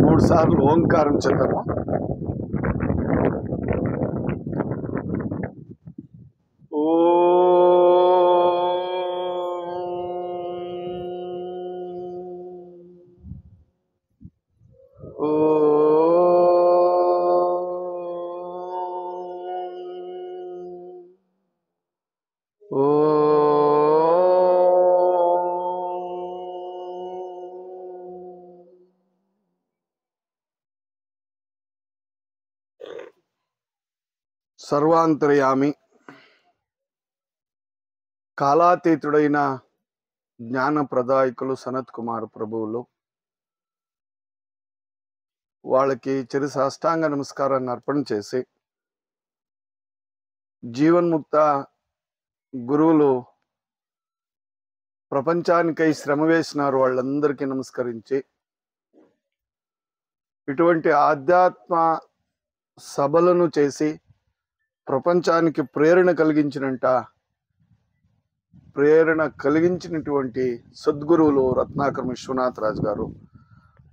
మూడు సార్లు ఓంకారం చెప్తాము. సర్వాంతర్యామి కాలాతీతుడైన జ్ఞాన ప్రదాయకులు సనత్ కుమార్ ప్రభువులు వాళ్ళకి చిరు సాష్టాంగ నమస్కారాన్ని అర్పణ చేసి, జీవన్ముక్త గురువులు ప్రపంచానికై శ్రమ వేసినారు, వాళ్ళందరికీ నమస్కరించి, ఇటువంటి ఆధ్యాత్మ సభలను చేసి ప్రపంచానికి ప్రేరణ కలిగించినటువంటి సద్గురువులు రత్నాకర్ విశ్వనాథ్ రాజు గారు,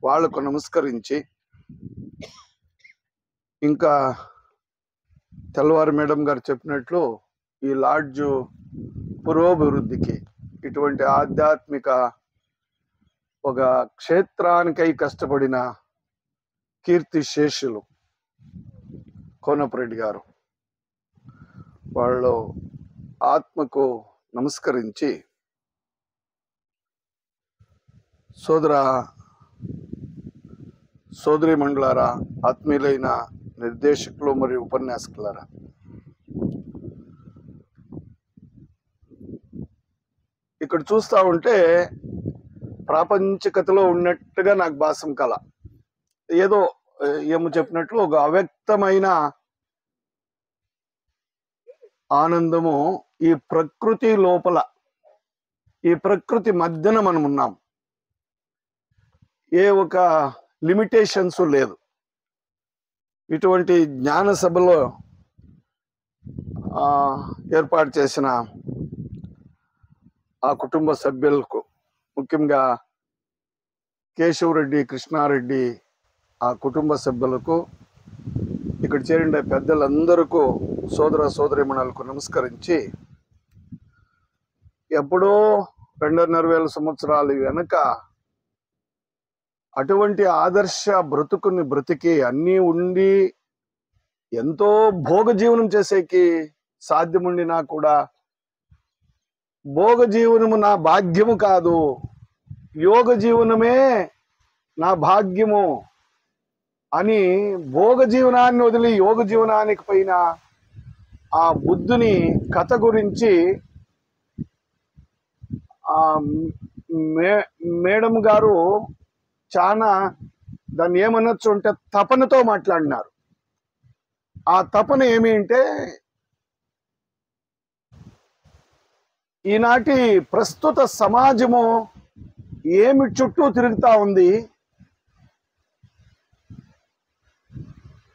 వాళ్లకు నమస్కరించి, ఇంకా తెల్లవారు మేడం గారు చెప్పినట్లు ఈ లాడ్జు పురోభివృద్ధికి, ఇటువంటి ఆధ్యాత్మిక ఒక క్షేత్రానికై కష్టపడిన కీర్తి శేషులు కోనపరెడ్డి గారు, వాళ్ళు ఆత్మకు నమస్కరించి, సోదరి మండలారా, ఆత్మీయులైన నిర్దేశకులు మరియు ఉపన్యాసకులారా, ఇక్కడ చూస్తా ఉంటే ప్రాపంచికతలో ఉన్నట్టుగా నాకు భాసం కల, ఏదో ఏమో చెప్పినట్లు ఒక అవ్యక్తమైన ఆనందము ఈ ప్రకృతి లోపల, ఈ ప్రకృతి మధ్యన మనం ఉన్నాం. ఏ ఒక లిమిటేషన్స్ లేదు. ఇటువంటి జ్ఞాన సభలో ఏర్పాటు చేసిన ఆ కుటుంబ సభ్యులకు, ముఖ్యంగా కేశవరెడ్డి, కృష్ణారెడ్డి ఆ కుటుంబ సభ్యులకు, ఇక్కడ చేరిన పెద్దలందరికీ, సోదర సోదరీమణులకు నమస్కరించి, ఎప్పుడో 2,500 సంవత్సరాలు వెనక అటువంటి ఆదర్శ బ్రతుకుని బ్రతికి అన్నీ ఉండి ఎంతో భోగ జీవనం చేసేకి సాధ్యముండినా కూడా, భోగ జీవనము నా భాగ్యము కాదు, యోగ జీవనమే నా భాగ్యము అని భోగ జీవనాన్ని వదిలి యోగ జీవనానికి పైన ఆ బుద్ధుని కథ గురించి మేడం గారు చాలా దాన్ని ఏమనొచ్చు అంటే తపనతో మాట్లాడినారు. ఆ తపన ఏమి అంటే, ఈనాటి ప్రస్తుత సమాజము ఏమి చుట్టూ తిరుగుతా ఉంది,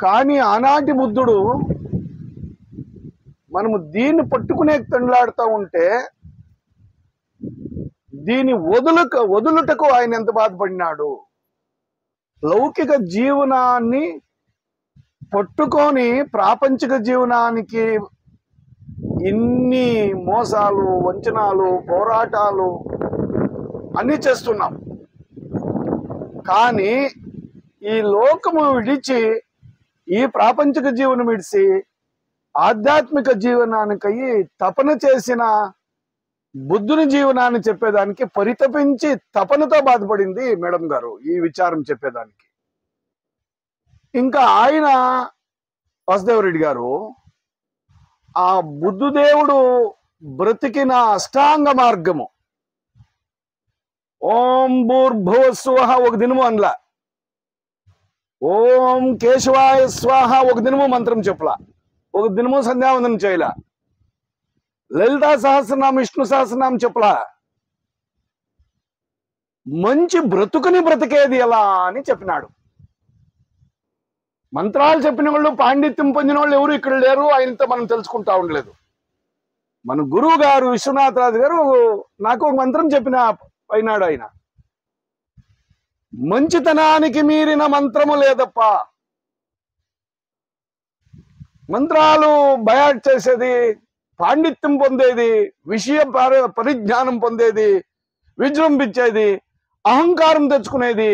కానీ ఆనాటి బుద్ధుడు మనము దీన్ని పట్టుకునే తండ్లాడుతూ ఉంటే దీని వదులుటకు ఆయన ఎంత బాధపడినాడు. లౌకిక జీవనాన్ని పట్టుకొని ప్రాపంచిక జీవనానికి ఇన్ని మోసాలు, వంచనాలు, పోరాటాలు అన్నీ చేస్తున్నాం. కానీ ఈ లోకము విడిచి, ఈ ప్రాపంచిక జీవనం విడిచి ఆధ్యాత్మిక జీవనానికై తపన చేసిన బుద్ధుని జీవనాన్ని చెప్పేదానికి పరితపించి తపనతో బాధపడింది మేడం గారు ఈ విచారం చెప్పేదానికి. ఇంకా ఆయన వాసుదేవరెడ్డి గారు ఆ బుద్ధుదేవుడు బ్రతికిన అష్టాంగ మార్గము, ఓం భూర్భువ స్వః ఒక దినము అనలా, ఓం కేశవాయ స్వాహ ఒక దినము మంత్రం చెప్పలా, ఒక దినము సంధ్యావందనం చేయలా, లలితా సహస్రనామం, విష్ణు సహస్రనామం చెప్పలా. మంచి బ్రతుకుని బ్రతికేది ఎలా అని చెప్పినాడు. మంత్రాలు చెప్పిన వాళ్ళు, పాండిత్యం పొందిన వాళ్ళు ఎవరు ఇక్కడ లేరు, ఆయనతో మనం తెలుసుకుంటా ఉండలేదు. మన గురువు గారు విశ్వనాథరాజు గారు నాకు ఒక మంత్రం చెప్పిన అయినాడు ఆయన. మంచితనానికి మీరిన మంత్రము లేదప్ప. మంత్రాలు బయాట్ చేసేది, పాండిత్యం పొందేది, విషయ పరిజ్ఞానం పొందేది, విజృంభించేది, అహంకారం తెచ్చుకునేది,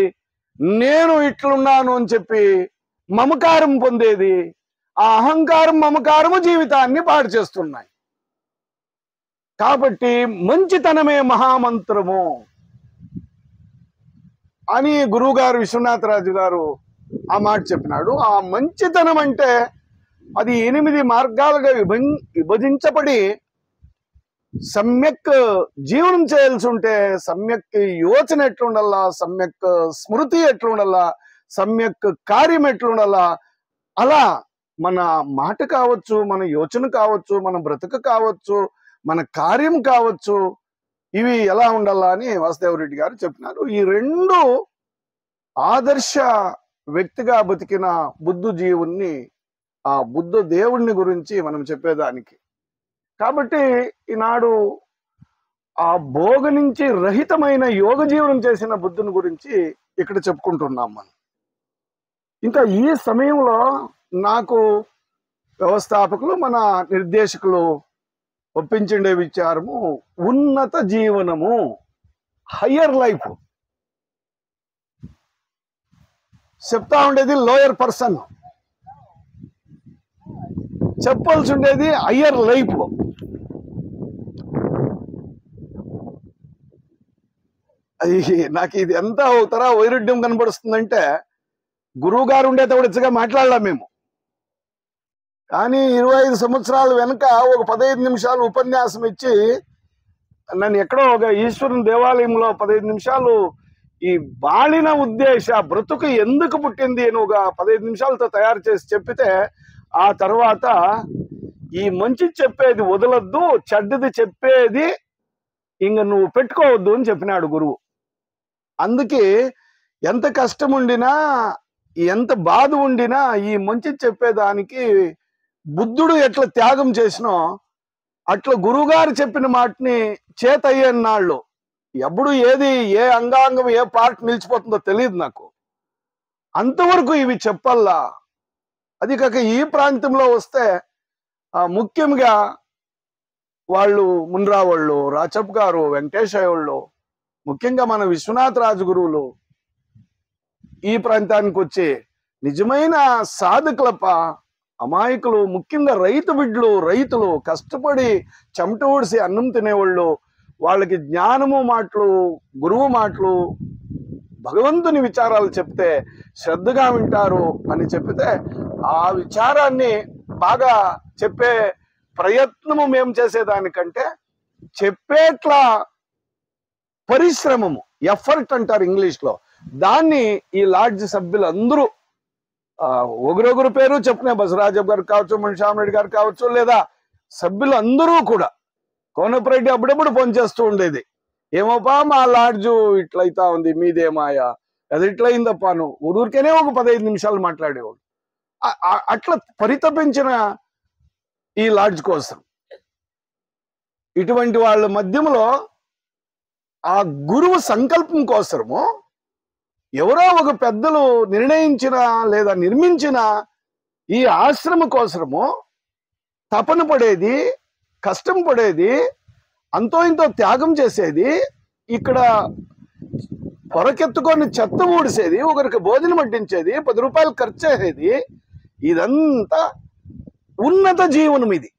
నేను ఇట్లున్నాను అని చెప్పి మమకారం పొందేది, ఆ అహంకారం మమకారము జీవితాన్ని పాడు చేస్తున్నాయి. కాబట్టి మంచితనమే మహామంత్రము అని గురువు గారు విశ్వనాథరాజు గారు ఆ మాట చెప్పినాడు. ఆ మంచితనం అంటే అది 8 మార్గాలుగా విభజించబడి సమ్యక్ జీవనం చేయాల్సి ఉంటే సమ్యక్ యోచన ఎట్లుండాలా, సమ్యక్ స్మృతి ఎట్లుండాలా, సమ్యక్ కార్యం ఎట్లుండాలా, అలా మన మాట కావచ్చు, మన యోచన కావచ్చు, మన బ్రతుకు కావచ్చు, మన కార్యం కావచ్చు, ఇవి ఎలా ఉండాలా అని వాసుదేవరెడ్డి గారు చెప్పినారు. ఈ 2 ఆదర్శ వ్యక్తిగా బతికిన బుద్ధ జీవుణ్ణి, ఆ బుద్ధ దేవుణ్ణి గురించి మనం చెప్పేదానికి. కాబట్టి ఈనాడు ఆ భోగ నుంచి రహితమైన యోగ జీవనం చేసిన బుద్ధుని గురించి ఇక్కడ చెప్పుకుంటున్నాం మనం. ఇంకా ఈ సమయంలో నాకు వ్యవస్థాపకులు, మన నిర్దేశకులు ఒప్పించే విచారము ఉన్నత జీవనము, హయ్యర్ లైఫ్. చెప్తా ఉండేది లోయర్ పర్సన్, చెప్పాల్సి ఉండేది హయ్యర్ లైఫ్. అది నాకు ఇది ఎంత అవుతారా వైరుధ్యం కనబడుతుందంటే, గురువు గారు ఉండేటప్పుడు ఇచ్చగా మాట్లాడలేం మేము. కానీ 25 సంవత్సరాల వెనక ఒక 15 నిమిషాలు ఉపన్యాసం ఇచ్చి నన్ను ఎక్కడో ఒక ఈశ్వరుని దేవాలయంలో 15 నిమిషాలు ఈ బాలిన ఉద్దేశ బ్రతుకు ఎందుకు పుట్టింది అని ఒక 15 నిమిషాలతో తయారు చేసి చెప్పితే, ఆ తర్వాత ఈ మంచి చెప్పేది వదలొద్దు, చెడ్డది చెప్పేది ఇంక నువ్వు పెట్టుకోవద్దు అని చెప్పినాడు గురువు. అందుకే ఎంత కష్టం ఉండినా, ఎంత బాధ ఉండినా ఈ మంచి చెప్పేదానికి బుద్ధుడు ఎట్లా త్యాగం చేసినో అట్లా గురువుగారు చెప్పిన మాటని చేతయ్యన్నాళ్ళు ఎప్పుడు ఏది ఏ అంగాంగం ఏ పార్ట్ నిలిచిపోతుందో తెలియదు నాకు. అంతవరకు ఇవి చెప్పల్లా. అది కాక ఈ ప్రాంతంలో వస్తే ముఖ్యంగా వాళ్ళు మున్రా వాళ్ళు, రాచప్ గారు, వెంకటేశయ్య వాళ్ళు, ముఖ్యంగా మన విశ్వనాథ రాజు గురువులు ఈ ప్రాంతానికి వచ్చి నిజమైన సాధకులప, అమాయకులు, ముఖ్యంగా రైతు బిడ్డలు, రైతులు కష్టపడి చెమట ఊడిసి అన్నం తినేవాళ్ళు, వాళ్ళకి జ్ఞానము మాటలు, గురువు మాటలు, భగవంతుని విచారాలు చెప్తే శ్రద్ధగా వింటారు అని చెప్పితే ఆ విచారాన్ని బాగా చెప్పే ప్రయత్నము మేము చేసేదానికంటే చెప్పేట్లా పరిశ్రమము, ఎఫర్ట్ అంటారు ఇంగ్లీష్ లో, దాన్ని ఈ లాడ్జ్ సభ్యులు అందరూ ఒకరొకరు పేరు చెప్పిన బసవరాజప్ గారు కావచ్చు, మణిశ్యామరెడ్డి గారు కావచ్చు, లేదా సభ్యులు అందరూ కూడా కోనపరెడ్డి అప్పుడప్పుడు పనిచేస్తూ ఉండేది. ఏమోపా మా లాడ్జు ఇట్లయితా ఉంది, మీదేమాయా, అది ఇట్లయిందప్పాను ఊరికేనే ఒక 15 నిమిషాలు మాట్లాడేవాడు. అట్లా పరితపించిన ఈ లాడ్జ్ కోసం ఇటువంటి వాళ్ళ మధ్యలో ఆ గురువు సంకల్పం కోసము ఎవరో ఒక పెద్దలు నిర్ణయించిన లేదా నిర్మించిన ఈ ఆశ్రమ కోసము తపన పడేది, కష్టం పడేది, అంతో ఇంతో త్యాగం చేసేది, ఇక్కడ పొరకెత్తుకొని చెత్త ఊడిసేది, ఒకరికి భోజనం వడ్డించేది, 10 రూపాయలు ఖర్చు చేసేది, ఇదంతా ఉన్నత జీవనం. ఇది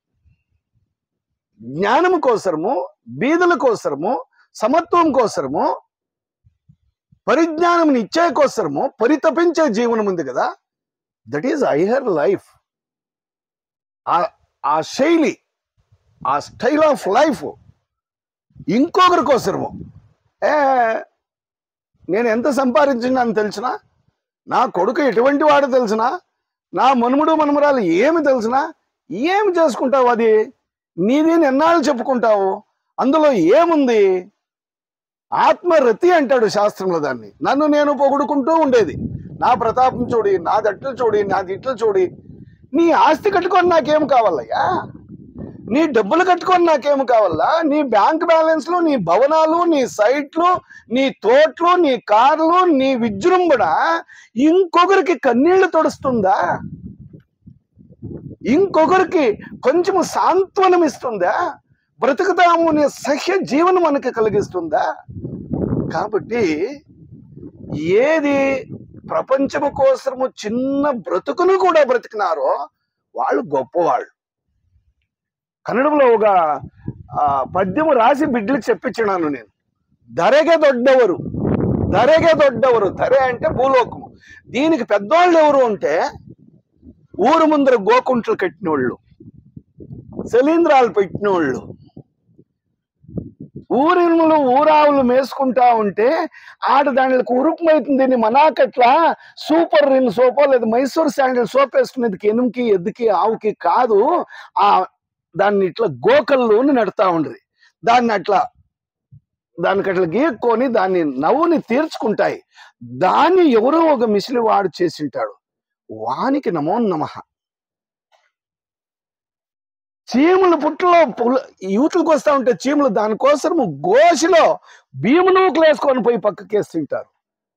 జ్ఞానం కోసము, బీదల కోసము, సమత్వం కోసము, పరిజ్ఞానం ఇచ్చే కోసము పరితపించే జీవనం ఉంది కదా, దట్ ఈజ్ హయ్యర్ లైఫ్. ఆ శైలి, ఆ స్టైల్ ఆఫ్ లైఫ్ ఇంకొకరి కోసము. నేను ఎంత సంపాదించినాను తెలిసినా, నా కొడుకు ఎటువంటి వాడు తెలిసినా, నా మనుముడు మనుమరాలు ఏమి తెలిసినా, ఏమి చేసుకుంటావు? అది నీది ఎన్నాళ్ళు చెప్పుకుంటావు? అందులో ఏముంది? ఆత్మరతి అంటాడు శాస్త్రంలో దాన్ని. నన్ను నేను పొగుడుకుంటూ ఉండేది, నా ప్రతాపం చూడి, నా దట్లు చూడి, నా దిట్లు చూడి, నీ ఆస్తి కట్టుకొని నాకేం కావాలయ్యా? నీ డబ్బులు కట్టుకొని నాకేమి కావాలా? నీ బ్యాంక్ బ్యాలెన్స్లు, నీ భవనాలు, నీ సైట్లు, నీ తోట్లు, నీ కార్లు, నీ విజృంభణ ఇంకొకరికి కన్నీళ్లు తొడుస్తుందా? ఇంకొకరికి కొంచెము సాంత్వనం ఇస్తుందా? బ్రతుకుతాము నీ సహ్య జీవనం మనకి కలిగిస్తుందా? కాబట్టి ఏది ప్రపంచము కోసము చిన్న బ్రతుకును కూడా బ్రతికినారో వాళ్ళు గొప్పవాళ్ళు. కన్నడంలో ఒక పద్యము రాసి బిడ్డలకు చెప్పించినాను నేను. ధరెగే దొడ్డెవరు, ధరెగే దొడ్డెవరు. ధరె అంటే భూలోకము. దీనికి పెద్దవాళ్ళు ఎవరు అంటే ఊరు ముందర గోకుంట్లు కట్టినోళ్ళు, శిలీంధ్రాలు పెట్టినోళ్ళు, ఊరిములు ఊరావులు మేసుకుంటా ఉంటే దానికి ఉరుకుమైతుంది. దీన్ని మనాకట్లా సూపర్ రిన్ సోపో లేదా మైసూర్ శాండిల్ సోప్ వేసుకునేది ఎనుముకి, ఎద్దుకి, ఆవుకి కాదు. దాన్ని ఇట్లా గోకల్లో నడుతా ఉండదు. దానికి అట్లా గీక్కొని దాన్ని నవ్వుని తీర్చుకుంటాయి. దాన్ని ఎవరో ఒక మిసిలి వాడు చేసింటాడు, వానికి నమో నమః. చీములు పుట్టలో యూతులకు వస్తా ఉంటే చీములు దానికోసము గోషిలో భీము నూకలు వేసుకొని పోయి పక్కకేస్తుంటారు.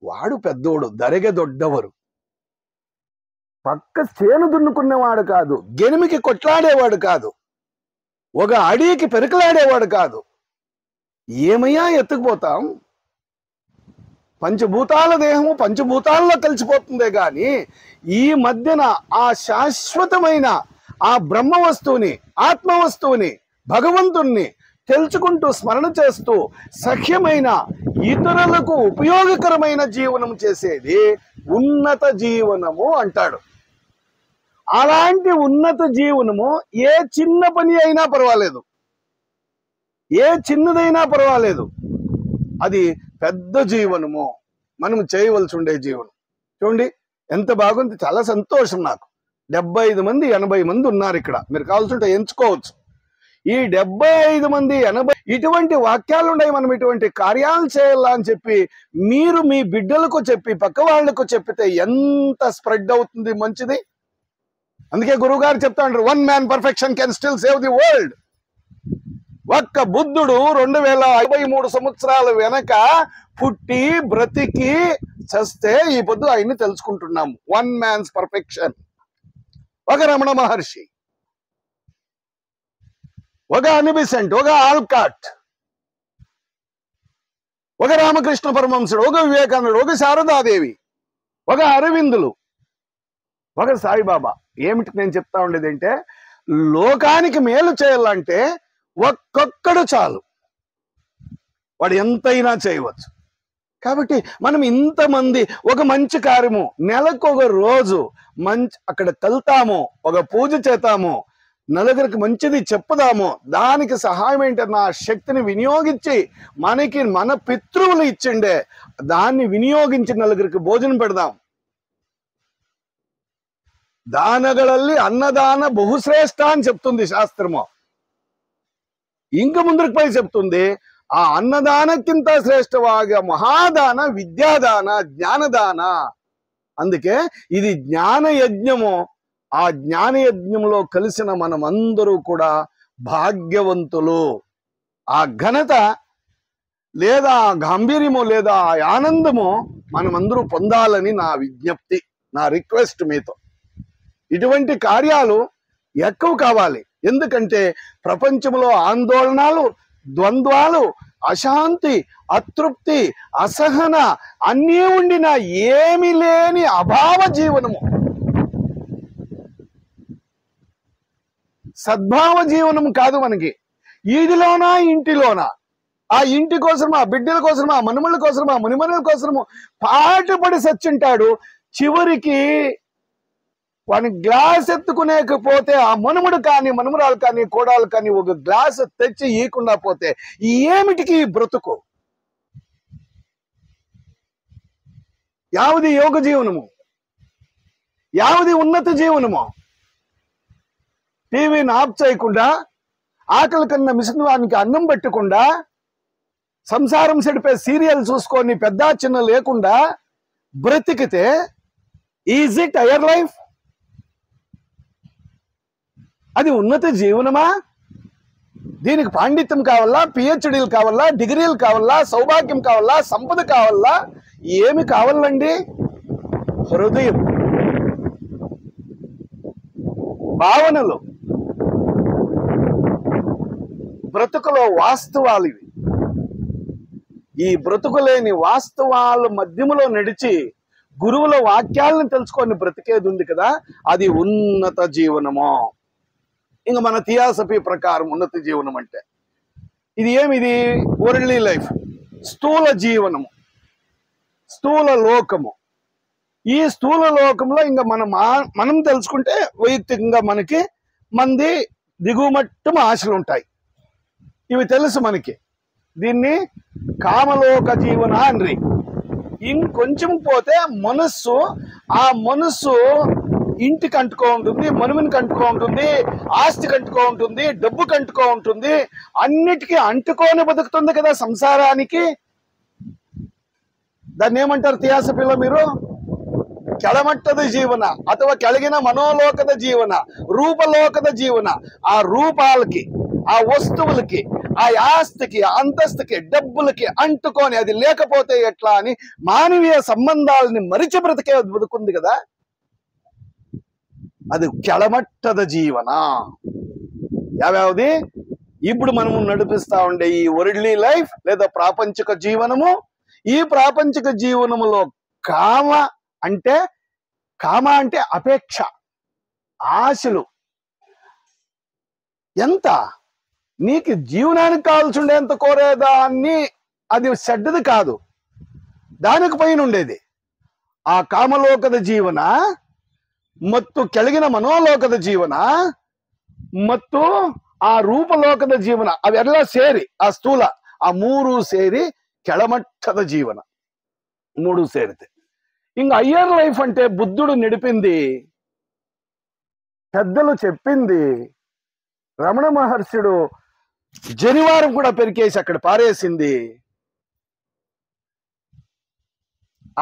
వాడు పెద్దోడు, ధరెగే దొడ్డెవరు. పక్క చేను దున్నుకునేవాడు కాదు, గెనిమికి కొట్లాడేవాడు కాదు, ఒక అడికి పెరుకలాడేవాడు కాదు. ఏమయ్యా ఎత్తుకుపోతాం? పంచభూతాల దేహము పంచభూతాల్లో కలిసిపోతుందే గాని ఈ మధ్యన ఆ శాశ్వతమైన ఆ బ్రహ్మ వస్తువుని, ఆత్మ వస్తువుని, భగవంతుణ్ణి తెలుసుకుంటూ స్మరణ చేస్తూ సఖ్యమైన ఇతరులకు ఉపయోగకరమైన జీవనం చేసేది ఉన్నత జీవనము అంటాడు. అలాంటి ఉన్నత జీవనము ఏ చిన్న పని అయినా పర్వాలేదు, ఏ చిన్నదైనా పర్వాలేదు, అది పెద్ద జీవనము, మనం చేయవలసి ఉండే జీవనం. చూడండి ఎంత బాగుంది, చాలా సంతోషం నాకు. 75 మంది 80 మంది ఉన్నారు ఇక్కడ, మీరు కావాల్సింటే ఎంచుకోవచ్చు. ఈ 75 మంది 80 ఇటువంటి వాక్యాలు ఉన్నాయి. మనం ఇటువంటి కార్యాలు చేయాలా అని చెప్పి మీరు మీ బిడ్డలకు చెప్పి పక్క వాళ్లకు చెప్పితే ఎంత స్ప్రెడ్ అవుతుంది, మంచిది. అందుకే గురువు గారు చెప్తా ఉంటారు, 1 man perfection can still save the world. ఒక్క బుద్ధుడు 2053 సంవత్సరాల వెనక పుట్టి బ్రతికి చస్తే ఈ పొద్దు ఆయన్ని తెలుసుకుంటున్నాము. 1 man's perfection. ఒక రమణ మహర్షి, ఒక అనిబిసెంట్, ఒక ఆల్కాట్, ఒక రామకృష్ణ పరమహంసుడు, ఒక వివేకానందుడు, ఒక శారదాదేవి, ఒక అరవిందులు, ఒక సాయిబాబా. ఏమిటి నేను చెప్తా ఉండేది అంటే, లోకానికి మేలు చేయాలంటే ఒక్కొక్కడు చాలు, వాడు ఎంతైనా చేయవచ్చు. కాబట్టి మనం ఇంతమంది ఒక మంచి కార్యము నెలకు ఒక రోజు అక్కడ కలుతాము, ఒక పూజ చేతాము, నలుగురికి మంచిది చెప్పుదాము, దానికి సహాయం ఏంటన్న శక్తిని వినియోగించి మనకి మన పితృవులు ఇచ్చిండే దాన్ని వినియోగించి నలుగురికి భోజనం పెడదాం. దానಗಳಲ್ಲಿ అన్నదాన బహుశ్రేష్ఠ అని చెప్తుంది శాస్త్రము. ఇంక ముందుకు పోయి చెప్తుంది, ఆ అన్నదానక్కింత శ్రేష్టవాగా మహాదాన విద్యాదాన జ్ఞానదాన. అందుకే ఇది జ్ఞాన యజ్ఞము. ఆ జ్ఞాన యజ్ఞంలో కలిసిన మనమందరూ కూడా భాగ్యవంతులు. ఆ ఘనత లేదా ఆ గాంభీర్యము లేదా ఆ ఆనందము మనమందరూ పొందాలని నా విజ్ఞప్తి, నా రిక్వెస్ట్ మీతో. ఇటువంటి కార్యాలు ఎక్కువ కావాలి. ఎందుకంటే ప్రపంచంలో ఆందోళనలు, ద్వంద్వాలు, అశాంతి, అతృప్తి, అసహన అన్నీ ఉండిన ఏమి లేని అభావ జీవనము, సద్భావ జీవనము కాదు మనకి. ఈదిలోనా ఇంటిలోనా, ఆ ఇంటి కోసం, ఆ బిడ్డల కోసం, ఆ మనుమల కోసం, ఆ మునిమనుల కోసము పాటుపడి సచ్చింటాడు. చివరికి వాని గ్లాస్ ఎత్తుకునేకపోతే ఆ మనుముడు కానీ మనుమరాలు కానీ కోడాలు కానీ ఒక గ్లాస్ తెచ్చి ఈయకుండా పోతే ఏమిటికి బ్రతుకు? యావది యోగ జీవనము, యావది ఉన్నత జీవనము. టీవీని ఆఫ్ చేయకుండా, ఆకలి కన్నా మిషన్ వానికి అన్నం పెట్టకుండా, సంసారం సెడిపే సీరియల్ చూసుకొని పెద్ద చిన్న లేకుండా బ్రతికితే ఈజ్ ఇట్ హయ్యర్ లైఫ్? అది ఉన్నత జీవనమా? దీనికి పాండిత్యం కావాలా, పిహెచ్డీలు కావాలా, డిగ్రీలు కావాలా, సౌభాగ్యం కావాలా, సంపద కావాలా? ఏమి కావాలండి? హృదయం, భావనలు, బ్రతుకులో వాస్తవాలు ఇవి. ఈ బ్రతుకులేని వాస్తవాల మధ్యములో నడిచి గురువుల వాక్యాలను తెలుసుకొని బ్రతికేది ఉంది కదా, అది ఉన్నత జీవనము. ఇంకా మన థియాసఫీ ప్రకారం ఉన్నత జీవనం అంటే ఇది ఏమిది? వరల్డ్లీ లైఫ్, స్థూల జీవనము, స్థూల లోకము. ఈ స్థూల లోకంలో ఇంకా మనం తెలుసుకుంటే వైయక్తికంగా మనది దిగుమట్టం ఆశలు ఉంటాయి. ఇవి తెలుసు మనకి. దీన్ని కామలోక జీవన అని. ఇంకొంచెం పోతే మనస్సు, ఆ మనస్సు ఇంటికి అంటుకో ఉంటుంది, మనుమనికి అంటుకో ఉంటుంది, ఆస్తికి అంటుకో ఉంటుంది, డబ్బుకి అంటుకో ఉంటుంది, అన్నిటికీ అంటుకొని బతుకుతుంది కదా సంసారానికి. దాన్ని ఏమంటారు థియాసఫీలో మీరు? ಕೆಳಮಟ್ಟದ ಜೀವನ ಅಥವಾ ಕೆಳಗಿನ మనోలోకದ జీవన, రూపలోకద జీవన. ఆ రూపాలకి, ఆ వస్తువులకి, ఆ ఆస్తికి, అంతస్తుకి, డబ్బులకి అంటుకొని అది లేకపోతే ఎట్లా అని మానవీయ సంబంధాలని మరిచి బ్రతికే బతుకుంది కదా, అది ಕೆಳమట్టದ జీవన. యావ్యావది? ఇప్పుడు మనము నడిపిస్తా ఉండే ఈ వరల్డ్లీ లైఫ్ లేదా ప్రాపంచిక జీవనము. ఈ ప్రాపంచిక జీవనములో కామ అంటే అపేక్ష, ఆశలు. ఎంత నీకు జీవనానికి కావాల్సి ఉండేంత కోరేదాన్ని అది చెడ్డది కాదు, దానికి పైన ఉండేది. ఆ కామలోకದ జీవನ ಮತ್ತು ಕೆಳಗಿನ ಮನೋಲೋಕದ ಜೀವನ ಮತ್ತು ಆ ರೂಪಲೋಕದ ಜೀವನ ಅವೆಲ್ಲ ಸೇರಿ ಆ ಸ್ಥೂಲ, ಆ ಮೂರು ಸೇರಿ ಕೆಳಮಟ್ಟದ జీవన. మూడు సేరితే ఇంక హయ్యర్ లైఫ్ అంటే బుద్ధుడు నడిపింది, పెద్దలు చెప్పింది, రమణ మహర్షుడు జనివారం కూడా పెరికేసి అక్కడ పారేసింది,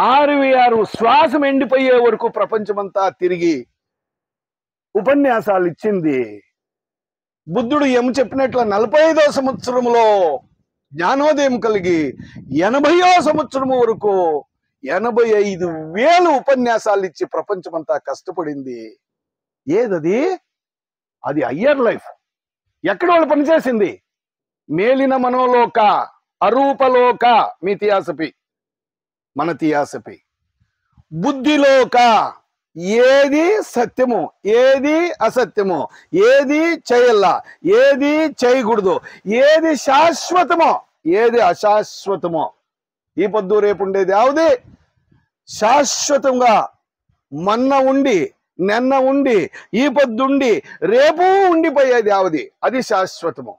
6 శ్వాసం ఎండిపోయే వరకు ప్రపంచమంతా తిరిగి ఉపన్యాసాలు ఇచ్చింది. బుద్ధుడు ఏం చెప్పినట్ల 45వ సంవత్సరంలో జ్ఞానోదయం కలిగి 80వ సంవత్సరం వరకు 85,000 ఉపన్యాసాలు ఇచ్చి ప్రపంచమంతా కష్టపడింది. ఏదది? అది హయ్యర్ లైఫ్. ఎక్కడ వాళ్ళు పనిచేసింది? మేలిన మనోలోక, అరూపలోక. మీ థియాసఫీ, మన థియాసఫీ. బుద్ధిలోక, ఏది సత్యము, ఏది అసత్యము, ఏది చేయల్లా, ఏది చేయకూడదు, ఏది శాశ్వతమో, ఏది అశాశ్వతమో. ఈ పొద్దు రేపు ఉండేది యావది శాశ్వతంగా మొన్న ఉండి, నిన్న ఉండి, ఈ పొద్దుండి, రేపు ఉండిపోయేది యావది, అది శాశ్వతము.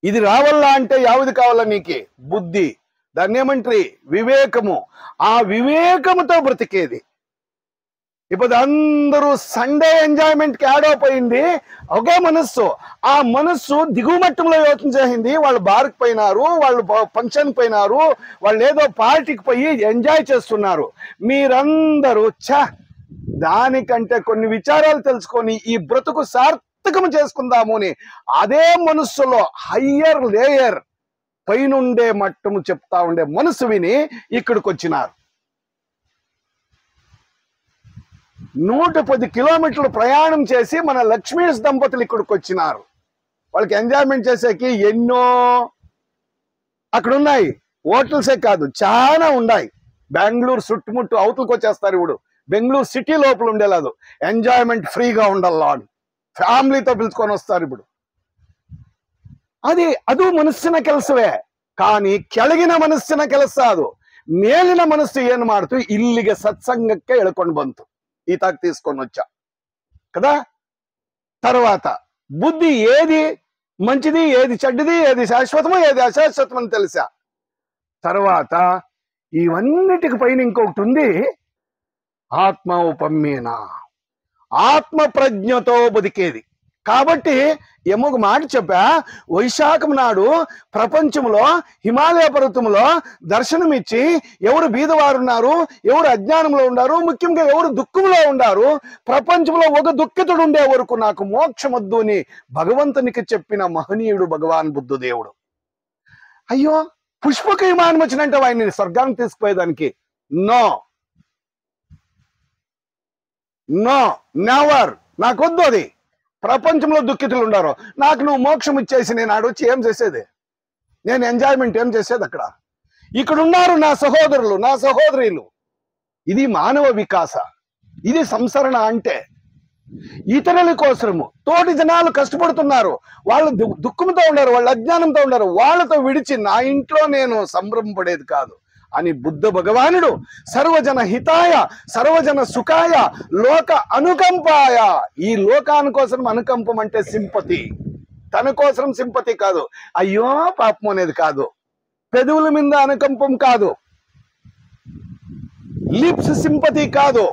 ఇది రావాలా అంటే యావది కావాలా నీకు? బుద్ధి. దాన్ని ఏమంటారు? వివేకము. ఆ వివేకముతో బ్రతికేది. ఇప్పుడు అందరూ సండే ఎంజాయ్మెంట్కి యాడ్ అయిపోయింది ఒకే మనస్సు. ఆ మనస్సు దిగుమట్టంలో యోచన చేసింది. వాళ్ళు బార్కి పోయినారు, వాళ్ళు ఫంక్షన్ పోయినారు, వాళ్ళు ఏదో పార్టీకి పోయి ఎంజాయ్ చేస్తున్నారు. మీరందరూ దానికంటే కొన్ని విచారాలు తెలుసుకొని ఈ బ్రతుకు సార్థకము చేసుకుందాము అని అదే మనస్సులో హయ్యర్ లేయర్ పైనుండే మట్టము చెప్తా ఉండే మనసు విని ఇక్కడికి వచ్చినారు. 110 కిలోమీటర్లు ప్రయాణం చేసి మన లక్ష్మీస్ దంపతులు ఇక్కడికి వచ్చినారు. వాళ్ళకి ఎంజాయ్మెంట్ చేసేకి ఎన్నో అక్కడ ఉన్నాయి. హోటల్సే కాదు, చాలా ఉన్నాయి. బెంగళూరు చుట్టుముట్టు అవతలకు వచ్చేస్తారు. ఇప్పుడు బెంగళూరు సిటీ లోపల ఉండేలాదు ఎంజాయ్మెంట్ ఫ్రీగా ఉండాలా అని ఫ్యామిలీతో పిలుచుకొని వస్తారు. ఇప్పుడు ಅದು ಮನಸ್ಸಿನ ಕೆಲಸವೇ. కానీ ಕೆಳಗಿನ ಮನಸ್ಸಿನ ಕೆಲಸ ಅದು. ಮೇಲಿನ ಮನಸ್ಸು ಏನು ಮಾಡ್ತು? ಇಲ್ಲಿಗೆ ಸತ್ಸಂಗಕ್ಕೆ ಎಳ್ಕೊಂಡು ಬಂತು, ఈతాకు తీసుకొని వచ్చా కదా. తర్వాత బుద్ధి ఏది మంచిది, ఏది చెడ్డది, ఏది శాశ్వతమో, ఏది అశాశ్వతం అని తెలుసా. తర్వాత ఇవన్నిటికి పైన ఇంకొకటి ఉంది, ఆత్మ ఉపమ్యేన, ఆత్మ ప్రజ్ఞతో బతికేది. కాబట్టి ఏమో ఒక మాట చెప్పా, వైశాఖం నాడు ప్రపంచంలో హిమాలయ పర్వతంలో దర్శనమిచ్చి ఎవరు బీదవారు ఉన్నారు, ఎవరు అజ్ఞానంలో ఉన్నారు, ముఖ్యంగా ఎవరు దుఃఖంలో ఉన్నారు, ప్రపంచంలో ఒక దుఃఖితుడు ఉండే వరకు నాకు మోక్షమొద్దు అని భగవంతునికి చెప్పిన మహనీయుడు భగవాన్ బుద్ధదేవుడు. అయ్యో, పుష్పక విమానం వచ్చినంటే ఆయన్ని స్వర్గానికి తీసుకుపోయేదానికి నో నో నెవర్, నాకొద్దు అది. ప్రపంచంలో దుఃఖితులు ఉన్నారు, నాకు నువ్వు మోక్షం ఇచ్చేసి నేను ఆడొచ్చి ఏం చేసేది, నేను ఎంజాయ్మెంట్ ఏం చేసేది అక్కడ? ఇక్కడ ఉన్నారు నా సహోదరులు, నా సహోదరులు. ఇది మానవ వికాస, ఇది సంసరణ. అంటే ఇతరుల కోసము తోటి జనాలు కష్టపడుతున్నారు, వాళ్ళు దుఃఖంతో ఉన్నారు, వాళ్ళు అజ్ఞానంతో ఉన్నారు, వాళ్ళతో విడిచి నా ఇంట్లో నేను సంభ్రమపడేది కాదు అని బుద్ధ భగవానుడు సర్వజన హితాయ సర్వజన సుఖాయ లోక అనుకంపాయ. ఈ లోకాని కోసం అనుకంపం అంటే సింపతి, తన కోసం సింపతి కాదు, అయ్యో పాపం అనేది కాదు, పెదవుల మీద అనుకంపం కాదు, లిప్స్ సింపతి కాదు,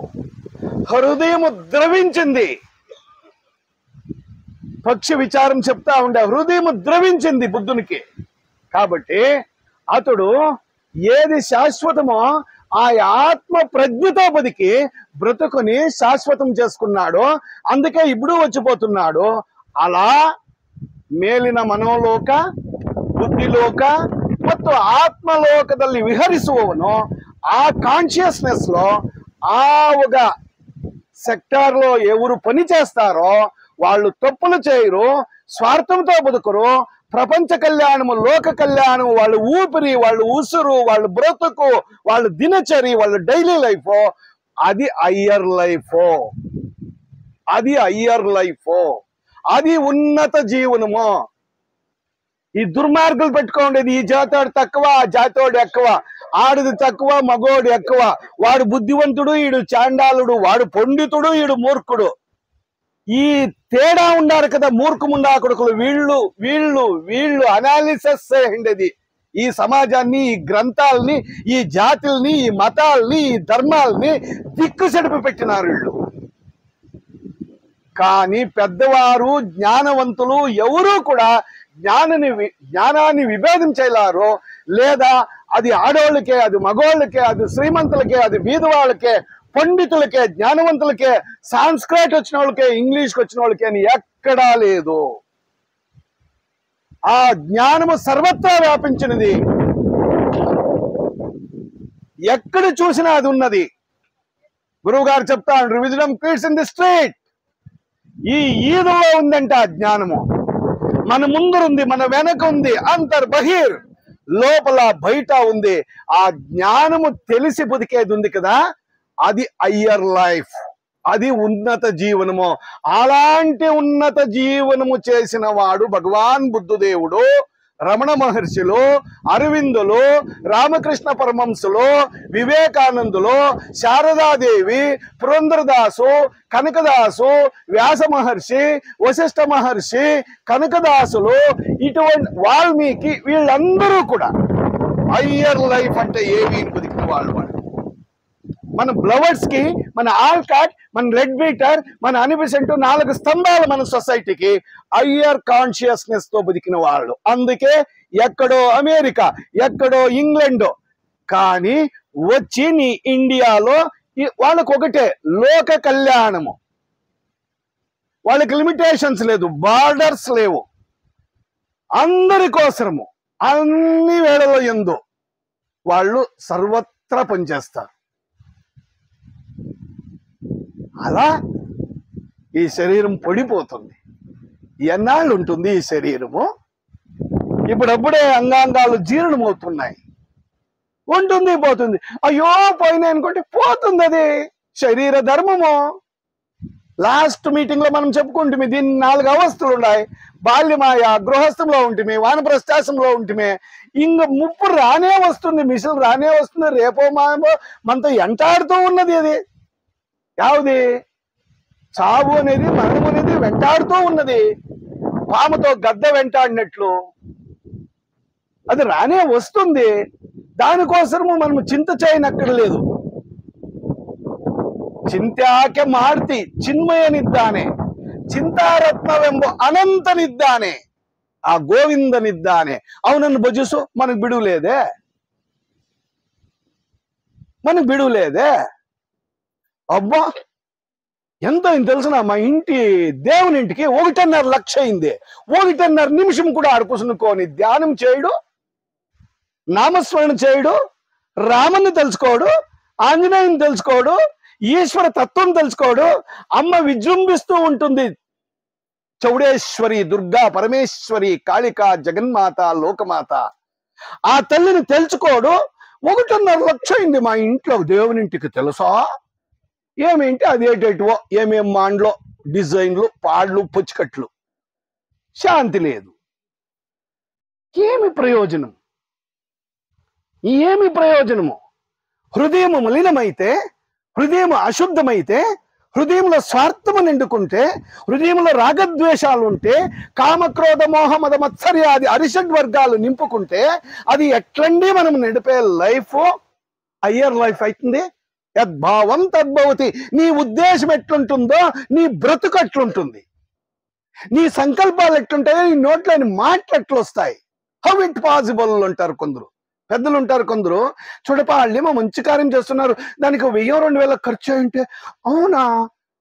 హృదయము ద్రవించింది. పక్షి విచారం చెప్తా ఉండే హృదయము ద్రవించింది బుద్ధునికి. కాబట్టి అతడు ఏది శాశ్వతమో ఆ ఆత్మ ప్రజ్ఞతో బతికి బ్రతుకుని శాశ్వతం చేసుకున్నాడు. అందుకే ఇప్పుడు వచ్చిపోతున్నాడు. అలా ಮೇಲಿನ ಮನೋಲೋಕ ಬುದ್ಧಿಲೋಕ ಮತ್ತು ಆತ್ಮಲೋಕದಲ್ಲಿ ವಿಹರಿಸುವವನು ಆ ಕಾನ್ಷಿಯಸ್ನೆಸ್ లో ఆ ఒక సెక్టార్ లో ఎవరు పని చేస్తారో వాళ్ళు తప్పులు చేయరు, స్వార్థంతో బతుకురు, ప్రపంచ కళ్యాణము లోక కళ్యాణము వాళ్ళు ఊపిరి, వాళ్ళు ఉసురు, వాళ్ళు బ్రతుకు, వాళ్ళు దినచరి, వాళ్ళ డైలీ లైఫ్, అది హయ్యర్ లైఫ్, అది హయ్యర్ లైఫ్, అది ఉన్నత జీవనము. ఈ దుర్మార్గులు పెట్టుకోండి, ఈ జాతోడు తక్కువ ఆ జాతోడు ఎక్కువ, ఆడిది తక్కువ మగోడు ఎక్కువ, వాడు బుద్ధివంతుడు ఈడు చాండాలుడు, వాడు పండితుడు ఈడు మూర్ఖుడు. ఈ తేడా ఉండారు కదా మూర్ఖముండా కొడుకులు, వీళ్ళు వీళ్ళు వీళ్ళు అనాలిసిస్ చేయండి ఈ సమాజాన్ని, ఈ గ్రంథాలని, ఈ జాతుల్ని, ఈ మతాల్ని, ఈ ధర్మాల్ని దిక్కు చెడిపి పెట్టినారు వీళ్ళు. కానీ పెద్దవారు జ్ఞానవంతులు ఎవరూ కూడా జ్ఞానాన్ని విభేదం చేయలారు. లేదా అది ఆడోళ్ళకే, అది మగోళ్ళకే, అది శ్రీమంతులకే, అది బీదవాళ్ళకే, పండితులకే, జ్ఞానవంతులకే, సాంస్క్రిట్ వచ్చిన వాళ్ళకే, ఇంగ్లీష్కి వచ్చిన వాళ్ళకే అని ఎక్కడా లేదు. ఆ జ్ఞానము సర్వత్రా వ్యాపించినది, ఎక్కడ చూసినా అది ఉన్నది. గురువు గారు చెప్తాను, విజ్డమ్ క్రీట్స్ ఇన్ ది స్ట్రీట్. ఈ ఈదులో ఉందంట ఆ జ్ఞానము. మన ముందరుంది, మన వెనక ఉంది, అంతర్ బహిర్, లోపల బయట ఉంది. ఆ జ్ఞానము తెలిసి బతికేది ఉంది కదా, అది హయ్యర్ లైఫ్, అది ఉన్నత జీవనము. అలాంటి ఉన్నత జీవనము చేసిన వాడు భగవాన్ బుద్ధదేవుడు, రమణ మహర్షులు, అరవిందులు, రామకృష్ణ పరమహంసులు, వివేకానందులు, శారదాదేవి, పురంధరదాసు, కనకదాసు, వ్యాస మహర్షి, వశిష్ఠ మహర్షి, కనకదాసులు, ఇటువంటి వాల్మీకి, వీళ్ళందరూ కూడా హయ్యర్ లైఫ్ అంటే ఏమి బతికిన వాళ్ళు. మన బ్లవర్స్ కి, మన ఆల్కాట్, మన రెడ్ బీటర్, మన అనిబిసెంట్, 4 స్తంభాలు మన సొసైటీకి హయ్యర్ కాన్షియస్నెస్ తో బతికిన వాళ్ళు. అందుకే ఎక్కడో అమెరికా, ఎక్కడో ఇంగ్లాండ్, కానీ వచ్చి నీ ఇండియాలో వాళ్ళకు ఒకటే లోక కళ్యాణము. వాళ్ళకి లిమిటేషన్స్ లేదు, బార్డర్స్ లేవు, అందరి కోసము అన్ని వేళలో ఎందు వాళ్ళు సర్వత్రా పనిచేస్తారు. అలా ఈ శరీరం పడిపోతుంది. ఎన్నాళ్ళు ఉంటుంది ఈ శరీరము? ఇప్పుడప్పుడే అంగాంగాలు జీర్ణమవుతున్నాయి, ఉంటుంది పోతుంది. అయ్యో పోయినాయి అనుకుంటే పోతుంది, అది శరీర ధర్మము. లాస్ట్ మీటింగ్ లో మనం చెప్పుకుంటుమే దీన్ని 4 అవస్థలు ఉన్నాయి. బాల్యమాయ, గృహస్థంలో ఉంటుమే, వానప్రస్థాసంలో ఉంటుమే, ఇంక ముప్పు రానే వస్తుంది, మిషన్ రానే వస్తుంది, రేపో మామో మనతో ఎంటాడుతూ ఉన్నది. అది యావది? చావు అనేది, మరణం అనేది వెంటాడుతూ ఉన్నది, పాముతో గద్ద వెంటాడినట్లు. అది రానే వస్తుంది, దానికోసము మనం చింత చేయనక్కర్లేదు. చింత్యాకే మార్తి చిన్మయనిದ್ದಾನೆ, ಚಿಂತಾರತ್ನವೆಂಬ ಅನಂತನಿದ್ದಾನೆ, ಆ ಗೋವಿಂದನಿದ್ದಾನೆ, ಅವನನ್ನು ಭಜಿಸು. మనకు బిడువులేదే, మనకు బిడువులేదే. అబ్బా ఎంత తెలుసునా, మా ఇంటి దేవుని ఇంటికి 1.5 లక్ష అయింది. 1.5 నిమిషం కూడా ఆడుకుసునుకోని ధ్యానం చేయడు, నామస్మరణ చేయడు, రాముని తెలుసుకోడు, ఆంజనేయుని తెలుసుకోడు, ఈశ్వర తత్వం తెలుసుకోడు. అమ్మ విజృంభిస్తూ ఉంటుంది, చౌడేశ్వరి, దుర్గా పరమేశ్వరి, కాళిక, జగన్మాత, లోకమాత. ఆ తల్లిని తెలుసుకోడు. 1.5 లక్ష అయింది మా ఇంట్లో దేవుని ఇంటికి, తెలుసా? ఏమేంటి అదేటేటివో ఏమేం మాండ్లో డిజైన్లు, పాడ్లు, పుచ్చికట్లు. శాంతి లేదు. ఏమి ప్రయోజనం? ఏమి ప్రయోజనము? హృదయము మలినమైతే, హృదయం అశుద్ధమైతే, హృదయంలో స్వార్థము నిండుకుంటే, హృదయంలో రాగద్వేషాలు ఉంటే, కామక్రోధ మోహ మద మత్సర్యాది అరిషడ్ వర్గాలు నింపుకుంటే, అది ఎట్లండి మనం నడిపే లైఫ్? అయ్యర్ లైఫ్ అవుతుంది. యద్భావం తద్భవతి. నీ ఉద్దేశం ఎట్లుంటుందో నీ బ్రతుకు అట్లుంటుంది. నీ సంకల్పాలు ఎట్లుంటాయో నీ నోట్లోని మాటలు ఎట్లొస్తాయి. హౌ ఇట్ పాసిబుల్ అంటారు కొందరు, పెద్దలు ఉంటారు కొందరు. చూడపా వాళ్ళేమో మంచి కార్యం చేస్తున్నారు, దానికి 1000-2000 ఖర్చు అయింటే, అవునా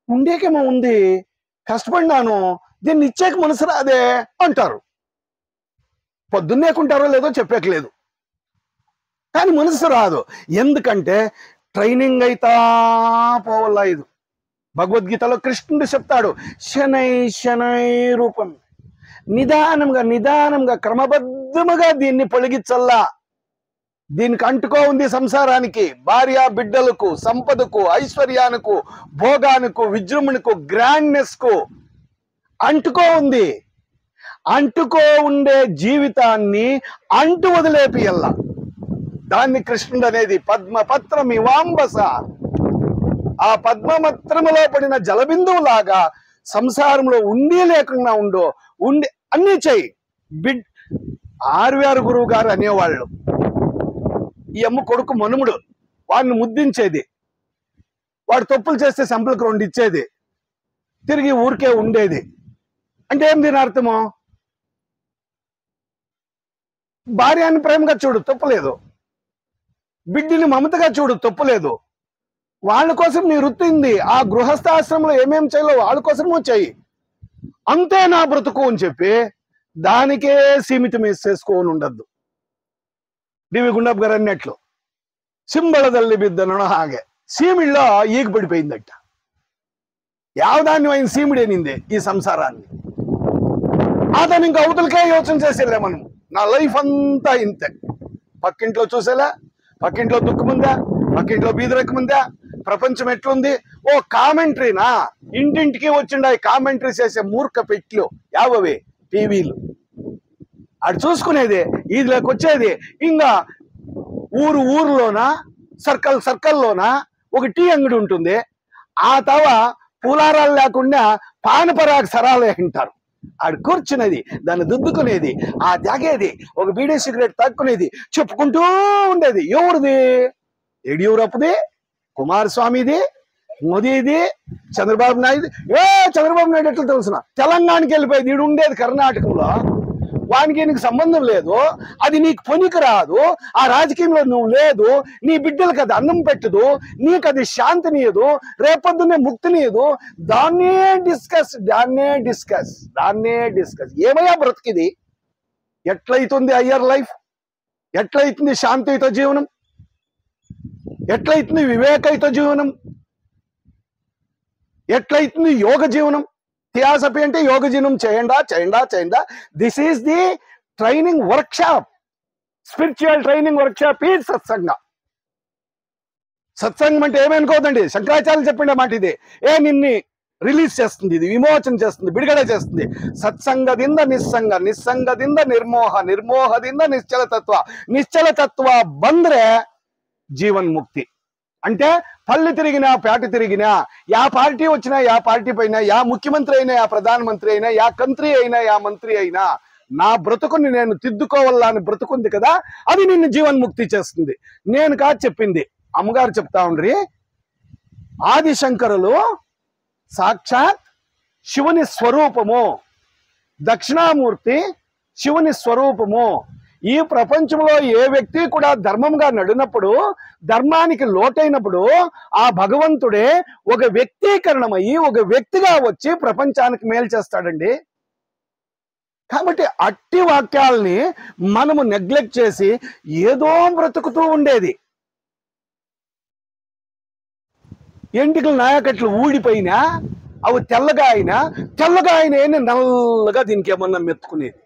ఉండేకేమో ఉంది, కష్టపడినాను, దీన్ని ఇచ్చేక మనసు రాదే అంటారు. పొద్దున్నేకుంటారో లేదో చెప్పేకలేదు, కానీ మనసు రాదు. ఎందుకంటే ట్రైనింగ్ అయితా పోవాల. ఇది భగవద్గీతలో కృష్ణుడు చెప్తాడు, శనై శనై రూపం. నిదానంగా నిదానంగా క్రమబద్ధముగా దీన్ని పొడిగించల్లా. దీనికి అంటుకో ఉంది సంసారానికి, భార్య బిడ్డలకు, సంపదకు, ఐశ్వర్యానికి, భోగానికి, విజృంభణకు, గ్రాండ్నెస్ కు అంటుకో ఉంది. అంటుకో ఉండే జీవితాన్ని అంటు వదిలేపియల్లా. దాన్ని కృష్ణుడు అనేది పద్మపత్రం ఇవాంబస. ఆ పద్మపత్రములో పడిన జలబిందువులాగా సంసారంలో ఉండి లేకుండా ఉండి అన్ని చెయ్యి. ఆర్వారు గురువు గారు అనేవాళ్ళు, ఈ అమ్మ కొడుకు మనుముడు, వాడిని ముద్దించేది, వాడు తప్పులు చేస్తే సంపలకు 2 ఇచ్చేది, తిరిగి ఊరికే ఉండేది. అంటే ఏం దీని అర్థము? భార్యని ప్రేమగా చూడు, తప్పులేదు. బిడ్డని మమతగా చూడు, తప్పులేదు. వాళ్ళ కోసం నీ వృత్తి ఉంది. ఆ గృహస్థాశ్రమంలో ఏమేం చేయాలో వాళ్ళ కోసము చెయ్యి. అంతే నా బ్రతుకు అని చెప్పి దానికే సీమితం చేసుకోని ఉండద్దు. ಡಿ ವಿ ಗುಂಡಪ್ಪ గారు అన్నట్లు సింబళದಲ್ಲಿ ಬಿದ್ದನೋ ಹಾಗೆ సీమిళ్ళో ఈగ పడిపోయిందట. యావదాన్ని ఆయన సీమిడేనిందే ఈ సంసారాన్ని. అతను ఇంకా అవతలకే యోచన చేసేలే. మనం నా లైఫ్ అంతా ఇంతే. పక్కింట్లో చూసేలా, పక్కింట్లో దుఃఖముందా, పక్కింట్లో బీదరెక్కముందా, ప్రపంచం ఎట్లుంది, ఓ కామెంటరీనా, ఇంటింటికి వచ్చిండ కామెంటరీ చేసే మూర్ఖ పెట్లు యావవే టీవీలు. అటు చూసుకునేది, ఈదిలోకి వచ్చేది. ఇంకా ఊర్లోన సర్కల్లోన ఒక టీ అంగడి ఉంటుంది. ఆ తవ పూలారాలు లేకుండా పానపరాకు సరాలే అంటారు. ఆడు కూర్చునేది, దాన్ని దుద్దుకునేది, ఆ తాగేది, ఒక బీడీ సిగరెట్ తాక్కునేది, చెప్పుకుంటూ ఉండేది. ఎవరిది? యడియూరప్పది, కుమారస్వామిది, మోదీది, చంద్రబాబు నాయుడు. చంద్రబాబు నాయుడు ఎట్లా తెలుసునా? తెలంగాణకి వెళ్ళిపోయేది. ఈడు ఉండేది కర్ణాటకలో. వానికి నీకు సంబంధం లేదు, అది నీకు పొనికి రాదు, ఆ రాజకీయంలో నువ్వు లేదు, నీ బిడ్డలకు అది అన్నం పెట్టదు, నీకు అది శాంతినియదు, రేపొద్దునే ముక్తినియదు. దాన్నే డిస్కస్. ఏమయ్యా బ్రతికిది? ఎట్లయితుంది అయ్యర్ లైఫ్? ఎట్లయితుంది శాంతియుత జీవనం? ఎట్లయితుంది వివేకయుత జీవనం? ఎట్లయితుంది యోగ జీవనం? థియాసఫీ అంటే యోగ జీవనం చేయండా. This is the training workshop. Spiritual training workshop ఈ సత్సంగం అంటే ఏమనుకోదండి. శంకరాచార్యులు చెప్పిన మాట ఇది. నిన్ని రిలీజ్ చేస్తుంది, ఇది విమోచన చేస్తుంది, బిడుగడ చేస్తుంది. సత్సంగದಿಂದ ನಿಸ್ಸಂಗದಿಂದ ನಿರ್ಮೋಹದಿಂದ నిశ్చలతత్వ ಬಂದ್ರೆ జీవన్ ముక్తి. అంటే పళ్ళు తిరిగినా, పేట తిరిగినా, యా పార్టీ వచ్చినా, యా పార్టీ పైన, యా ముఖ్యమంత్రి అయినా, యా ప్రధానమంత్రి అయినా, యా కంత్రి అయినా, యా మంత్రి అయినా, నా బ్రతుకుని నేను తిద్దుకోవాలా అని బ్రతుకుంది కదా, అది నిన్ను జీవన్ముక్తి చేస్తుంది. నేను కాదు చెప్పింది, అమ్మగారు చెప్తా ఉండ్రి. ఆదిశంకరులు సాక్షాత్ శివుని స్వరూపము, దక్షిణామూర్తి శివుని స్వరూపము. ఈ ప్రపంచంలో ఏ వ్యక్తి కూడా ధర్మంగా నడినప్పుడు, ధర్మానికి లోటైనప్పుడు ఆ భగవంతుడే ఒక వ్యక్తీకరణమయ్యి ఒక వ్యక్తిగా వచ్చి ప్రపంచానికి మేలు చేస్తాడండి. కాబట్టి అట్టి వాక్యాలని మనము నెగ్లెక్ట్ చేసి ఏదో బ్రతుకుతూ ఉండేది. ఎంటికలు నాయకట్లు ఊడిపోయినా అవి తెల్లగా అయినా నల్లగా దీనికి ఏమన్నా మెత్తుకునేది,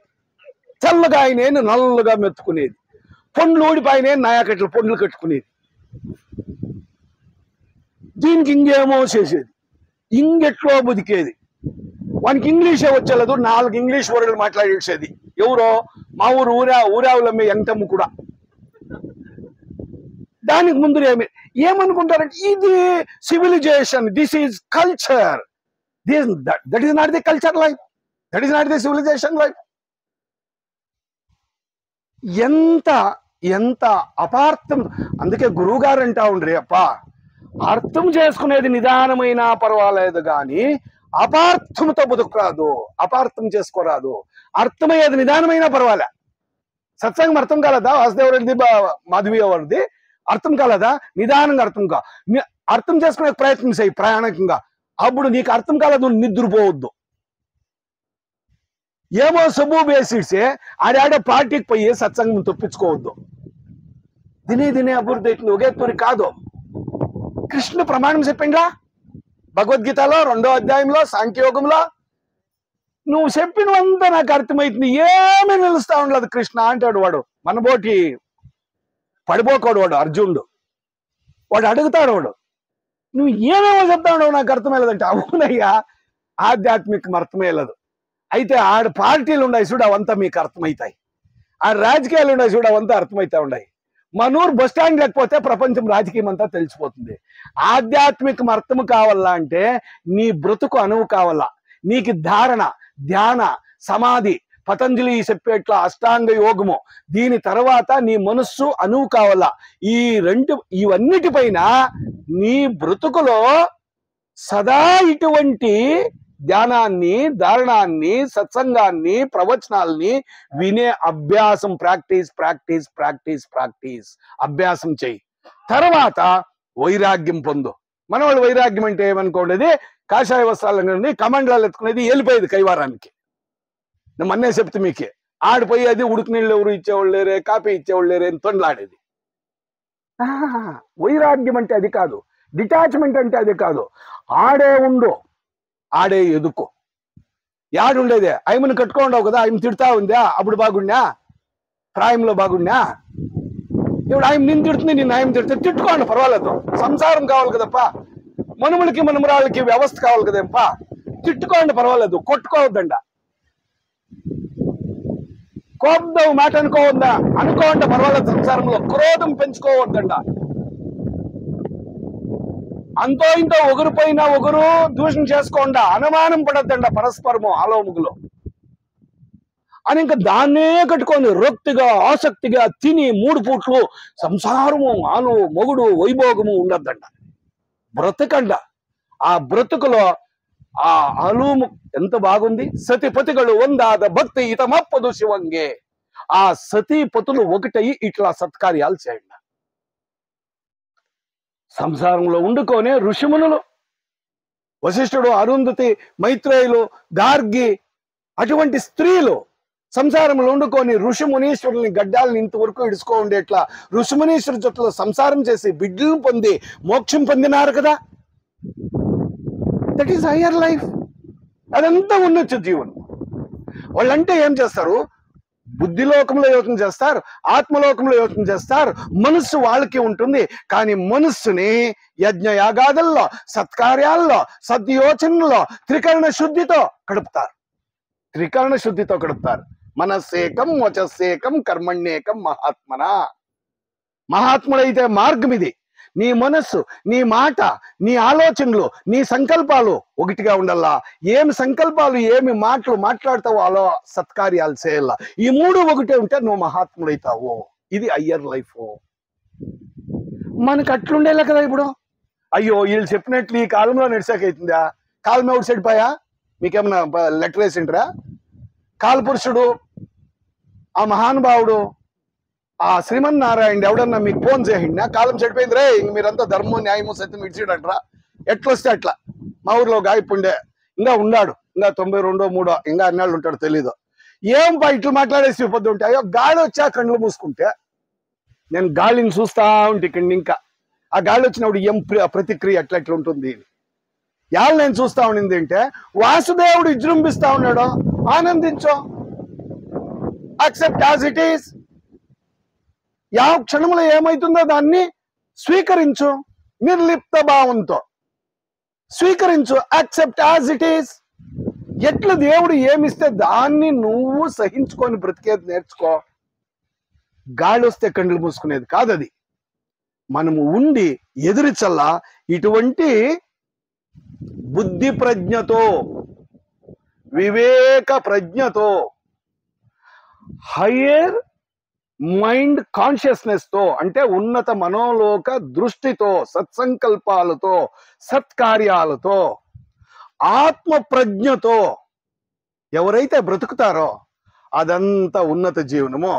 తెల్లగా అయినా నల్లగా మెత్తుకునేది. పండ్లు ఊడిపోయినా నాయకట్లు పండ్లు కట్టుకునేది. దీనికి ఇంకేమో చేసేది, ఇంకెట్లో బతికేది. వానికి ఇంగ్లీషే వచ్చేలేదు, 4 ఇంగ్లీష్ వర్డ్లు మాట్లాడేసేది. ఎవరో మా ఊరావులమ్మే ఎంతమ్ము కూడా. దానికి ముందు ఏమనుకుంటారంటే ఇది civilisation, this is culture, that is not the culture life, that is not the civilisation life. ఎంత అపార్థం. అందుకే గురువు గారు అంటా ఉండ్రి, అప్ప అర్థం చేసుకునేది నిదానమైనా పర్వాలేదు కానీ అపార్థంతో బతుకురాదు, అపార్థం చేసుకోరాదు. అర్థమయ్యేది నిదానమైనా పర్వాలే. సత్సంగం అర్థం కాలేదా, వాసుదేవరెడ్డి మాధవి వారిది అర్థం కాలేదా, నిదానంగా అర్థం చేసుకునే ప్రయత్నం చేయి ప్రయాణికంగా. అప్పుడు నీకు అర్థం కాలేదు, నువ్వు నిద్రపోవద్దు. ఏమో సబ్బు బేసిడ్సే ఆడాడే పార్టీకి పోయి సత్సంగం తప్పించుకోవద్దు. దినే అభివృద్ధి అవుతుంది, ఒకే తూరి కాదు. కృష్ణుడు ప్రమాణం చెప్పిండ్రా భగవద్గీతలో 2వ అధ్యాయంలో సాంఖ్యయోగంలో. నువ్వు చెప్పినవంతా నాకు అర్థమవుతుంది, ఏమీ నిలుస్తా ఉండలేదు కృష్ణ అంటాడు వాడు. మనబోటి పడిపోకోడు వాడు అర్జునుడు. వాడు అడుగుతాడు, వాడు నువ్వు ఏమేమో చెప్తా ఉండవు నాకు అర్థమయ్యలేదంటే, అవునయ్యా ఆధ్యాత్మికం అర్థమయ్యలేదు. అయితే ఆడ పార్టీలు ఉన్నాయి చూడు, అవంతా మీకు అర్థమవుతాయి. ఆ రాజకీయాలు ఉన్నాయి చూడు, అవంతా అర్థమవుతా ఉన్నాయి. మనూరు బస్ స్టాండ్ లేకపోతే ప్రపంచం రాజకీయం అంతా తెలిసిపోతుంది. ఆధ్యాత్మికం అర్థం కావాలా అంటే నీ బ్రతుకు అనువు కావాలా. నీకు ధారణ, ధ్యాన, సమాధి, పతంజలి చెప్పేట్ల అష్టాంగ యోగము, దీని తర్వాత నీ మనస్సు అనువు కావాలా. ఇవన్నిటిపైన నీ బ్రతుకులో సదా ఇటువంటి ధ్యానాన్ని, ధారణాన్ని, సత్సంగాన్ని, ప్రవచనాల్ని వినే అభ్యాసం, ప్రాక్టీస్ అభ్యాసం చెయ్యి. తర్వాత వైరాగ్యం పొందు. మన వాళ్ళు వైరాగ్యం అంటే ఏమనుకోండి, కాషాయ వస్త్రాలు కమండలాలు ఎత్తుకునేది వెళ్ళిపోయేది కైవారానికి. నేను మొన్నే చెప్తే మీకే, ఆడిపోయి అది ఉడుకు నీళ్ళు ఎవరు ఇచ్చేవాళ్ళు లేరే, కాపీ ఇచ్చేవాళ్ళు లేరే అని తొండలాడేది. వైరాగ్యం అంటే అది కాదు, డిటాచ్మెంట్ అంటే అది కాదు. ఆడే ఉండు, ఆడే ఎదుకో. యాడుండేదే ఆయమను కట్టుకోండావు కదా, ఆయన తిడతా ఉందా, అప్పుడు బాగుండా, ప్రాయంలో బాగుండా. ఇప్పుడు ఆయన నిన్ను తిడుతుంది, నిన్ను ఆయన తిడితే తిట్టుకోండి పర్వాలేదు. సంసారం కావాలి కదప్పా, మనుములకి మనుమరాళ్ళకి వ్యవస్థ కావాలి కదేంపా, తిట్టుకోండి పర్వాలేదు, కొట్టుకోవద్దండ. కోపం మాట అనుకోవద్దా, అనుకోండి పర్వాలేదు. సంసారంలో క్రోధం పెంచుకోవద్దండ. అంతో ఇంతో ఒకరిపైన ఒకరు దూషణ చేసుకోండా, అనుమానం పడద్దండ పరస్పరము ఆలోముగులో అని. ఇంకా దాన్నే కట్టుకొని రొక్తిగా ఆసక్తిగా తిని 3 పూట్లు సంసారము, ఆలు, మొగుడు, వైభోగము ఉండద్దండ. బ్రతకండ. ఆ బ్రతుకులో ఆ అలుము ఎంత బాగుంది. సతిపతిಗಳು ಒಂದಾದ భక్తి ఇతమప్పదు శివంగే. ఆ సతీపతులు ఒకటయి ఇట్లా సత్కార్యాలు చేయండి. సంసారంలో ఉండుకొని ఋషిమునులు, వశిష్ఠుడు, అరుంధతి, మైత్రేయులు, గార్గి, అటువంటి స్త్రీలు సంసారంలో ఉండుకొని ఋషిమునీశ్వరుల్ని గడ్డాలను ఇంతవరకు ఇడుచుకో ఉండేట్లా ఋషిమునీశ్వరు జొత్తలో సంసారం చేసి బిడ్డలను పొంది మోక్షం పొందినారు కదా. That is higher life. అదంతా ఉండొచ్చు జీవనం. వాళ్ళంటే ఏం చేస్తారు, బుద్ధిలోకంలో యోచన చేస్తారు, ఆత్మలోకంలో యోచన చేస్తారు. మనస్సు వాళ్ళకి ఉంటుంది, కానీ మనస్సుని యజ్ఞయాగాదుల్లో, సత్కార్యాల్లో, సద్యోచనలో త్రికరణ శుద్ధితో గడుపుతారు. మనస్సేకం వచస్సేకం కర్మణ్యేకం మహాత్మన. మహాత్ముడైతే మార్గం ఇది. నీ మనస్సు, నీ మాట, నీ ఆలోచనలు, నీ సంకల్పాలు ఒకటిగా ఉండాలా. ఏమి సంకల్పాలు, ఏమి మాటలు మాట్లాడతావో అలా సత్కార్యాలు చేయాల. ఈ 3 ఒకటే ఉంటే నువ్వు మహాత్ముడైతావు. ఇది హయ్యర్ లైఫ్. మనకు అట్లుండేలా కదా. ఇప్పుడు అయ్యో వీళ్ళు చెప్పినట్లు ఈ కాలంలో నడిచాకైతుందా, కాలం ఎవరు చెడిపోయా, మీకేమన్నా లెటర్ వేసిండ్రా? కాలపురుషుడు, ఆ మహానుభావుడు, ఆ శ్రీమన్నారాయణ ఎవడన్నా మీకు ఫోన్ చేయండి, కాలం చెడిపోయింది రే, ఇంక మీరంతా ధర్మం న్యాయము సత్యం ఇడిచిడంట్రా, ఎట్లొస్తే అట్లా. మా ఊర్లో గాయపుండే ఇంకా ఉన్నాడు, ఇంకా 92, 3 ఇంకా అన్నాళ్ళు ఉంటాడు తెలీదు. ఏం ఇట్లు మాట్లాడేసి పొద్దు ఉంటే, అయ్యో గాలి వచ్చా కళ్ళు మూసుకుంటే నేను గాలిని చూస్తా ఉంటే ఇక్కడ, ఇంకా ఆ గాలి వచ్చినప్పుడు ఏం ప్రతిక్రియ ఎట్లా ఉంటుంది యాళ్ళు నేను చూస్తా ఉండింది అంటే, వాసుదేవుడు విజృంభిస్తా ఉన్నాడు, ఆనందించో, యాక్సెప్ట్ యాజ్ ఇట్ ఈస్. యా క్షణంలో ఏమైతుందో దాన్ని స్వీకరించు, నిర్లిప్త భావంతో స్వీకరించు, యాక్సెప్ట్ యాజ్ ఇట్ ఈస్. ఎట్లా దేవుడు ఏమిస్తే దాన్ని నువ్వు సహించుకొని బ్రతికేది నేర్చుకో. గాలి వస్తే కండ్లు మూసుకునేది కాదు అది. మనము ఉండి ఎదురిచల్లా ఇటువంటి బుద్ధి ప్రజ్ఞతో, వివేక ప్రజ్ఞతో, హయ్యర్ మైండ్ కాన్షియస్నెస్ తో, అంటే ఉన్నత మనోలోక దృష్టితో, సత్సంకల్పాలతో, సత్కార్యాలతో, ఆత్మ ప్రజ్ఞతో ఎవరైతే బ్రతుకుతారో అదంతా ఉన్నత జీవనము.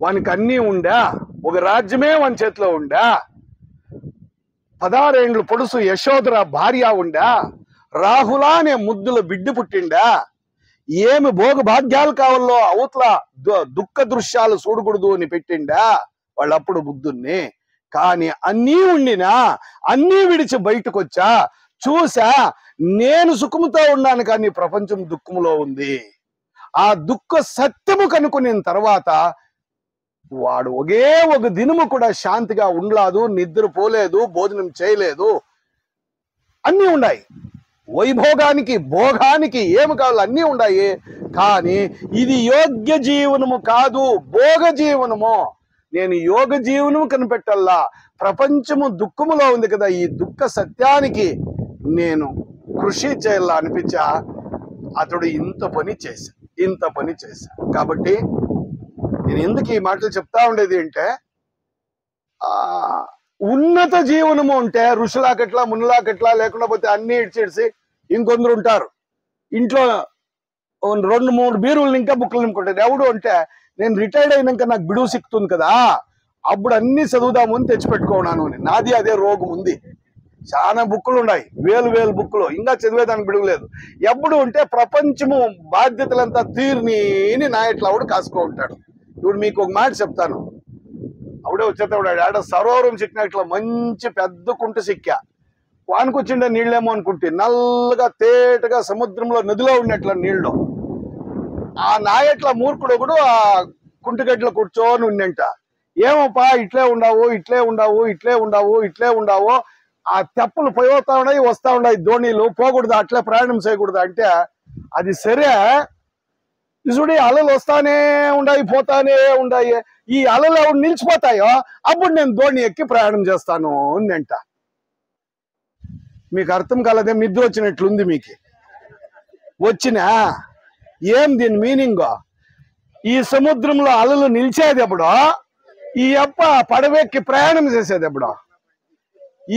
వానికి అన్నీ ఉండా, ఒక రాజ్యమే వాని చేతిలో ఉండా, 16 ఏండ్లు పొడుసు యశోధర భార్య ఉండా, రాహులా అనే ముద్దుల బిడ్డ పుట్టిండా, ఏమి భోగ భాగ్యాలు కావాలో అవతల దుఃఖ దృశ్యాలు చూడకూడదు అని పెట్టిండా వాళ్ళప్పుడు బుద్ధుణ్ణి. కానీ అన్నీ ఉండినా అన్నీ విడిచి బయటకు వచ్చా, చూసా నేను సుఖముతో ఉన్నాను కానీ ప్రపంచం దుఃఖములో ఉంది. ఆ దుఃఖ సత్యము కనుక్కున్న తర్వాత వాడు ఒకే ఒక దినము కూడా శాంతిగా ఉండలేదు, నిద్రపోలేదు, భోజనం చేయలేదు. అన్నీ ఉన్నాయి, వైభోగానికి భోగానికి ఏమి కావాలి అన్నీ ఉన్నాయి. కానీ ఇది యోగ్య జీవనము కాదు, భోగ జీవనము. నేను యోగ జీవనము కనిపెట్టల్లా, ప్రపంచము దుఃఖములో ఉంది కదా, ఈ దుఃఖ సత్యానికి నేను కృషి చేయాలా అనిపించా. అతడు ఇంత పని చేశా. కాబట్టి నేను ఎందుకు ఈ మాటలు చెప్తా ఉండేది అంటే, ఉన్నత జీవనము అంటే ఋషులాకట్లా మునులాకట్లా లేకుండా పోతే అన్ని ఇడిచిడిసి ఇంకొందరు ఉంటారు ఇంట్లో 2-3 బీరువులు ఇంకా బుక్కులు నింపుకుంటారు. ఎవడు అంటే నేను రిటైర్డ్ అయినాక నాకు బిడువు సిక్కుతుంది కదా, అప్పుడు అన్ని చదువుదాము అని తెచ్చిపెట్టుకున్నాను అని. నాది అదే రోగం ఉంది. చాలా బుక్కులు ఉన్నాయి, వేలు బుక్కులు, ఇంకా చదివేదానికి బిడువు లేదు. ఎప్పుడు ఉంటే ప్రపంచము బాధ్యతలంతా తీరిని నా ఇట్లా ఆవిడ కాసుకో ఉంటాడు. ఇప్పుడు మీకు ఒక మాట చెప్తాను. అప్పుడే వచ్చేటప్పుడు ఆడ సరోవరం సిక్కిన ఇట్లా మంచి పెద్ద కుంట సిక్కా, వానుకొచ్చిండే నీళ్ళేమో అనుకుంటే నల్లగా తేటగా సముద్రంలో నదిలో ఉన్నట్ల నీళ్ళు. ఆ నాయట్ల మూర్ఖుడు కూడా ఆ కుంటగడ్డలో కూర్చొని ఉండంట. ఏమోపా ఇట్లే ఉండావు, ఆ తెప్పలు పోతా ఉన్నాయి వస్తా ఉన్నాయి, ధోనీలు పోకూడదు, అట్లే ప్రయాణం చేయకూడదు అంటే, అది సరే చూడి అలలు వస్తానే ఉన్నాయి పోతానే ఉన్నాయి, ఈ అలలు ఎవరు నిలిచిపోతాయో అప్పుడు నేను ధోని ఎక్కి ప్రయాణం చేస్తాను అంట. మీకు అర్థం కాలేదే, నిద్ర వచ్చినట్లుంది మీకు. వచ్చినా ఏం దీని మీనింగ్? ఈ సముద్రంలో అలలు నిలిచేది ఎప్పుడో, ఈ అప్ప పడవెక్కి ప్రయాణం చేసేది ఎప్పుడో,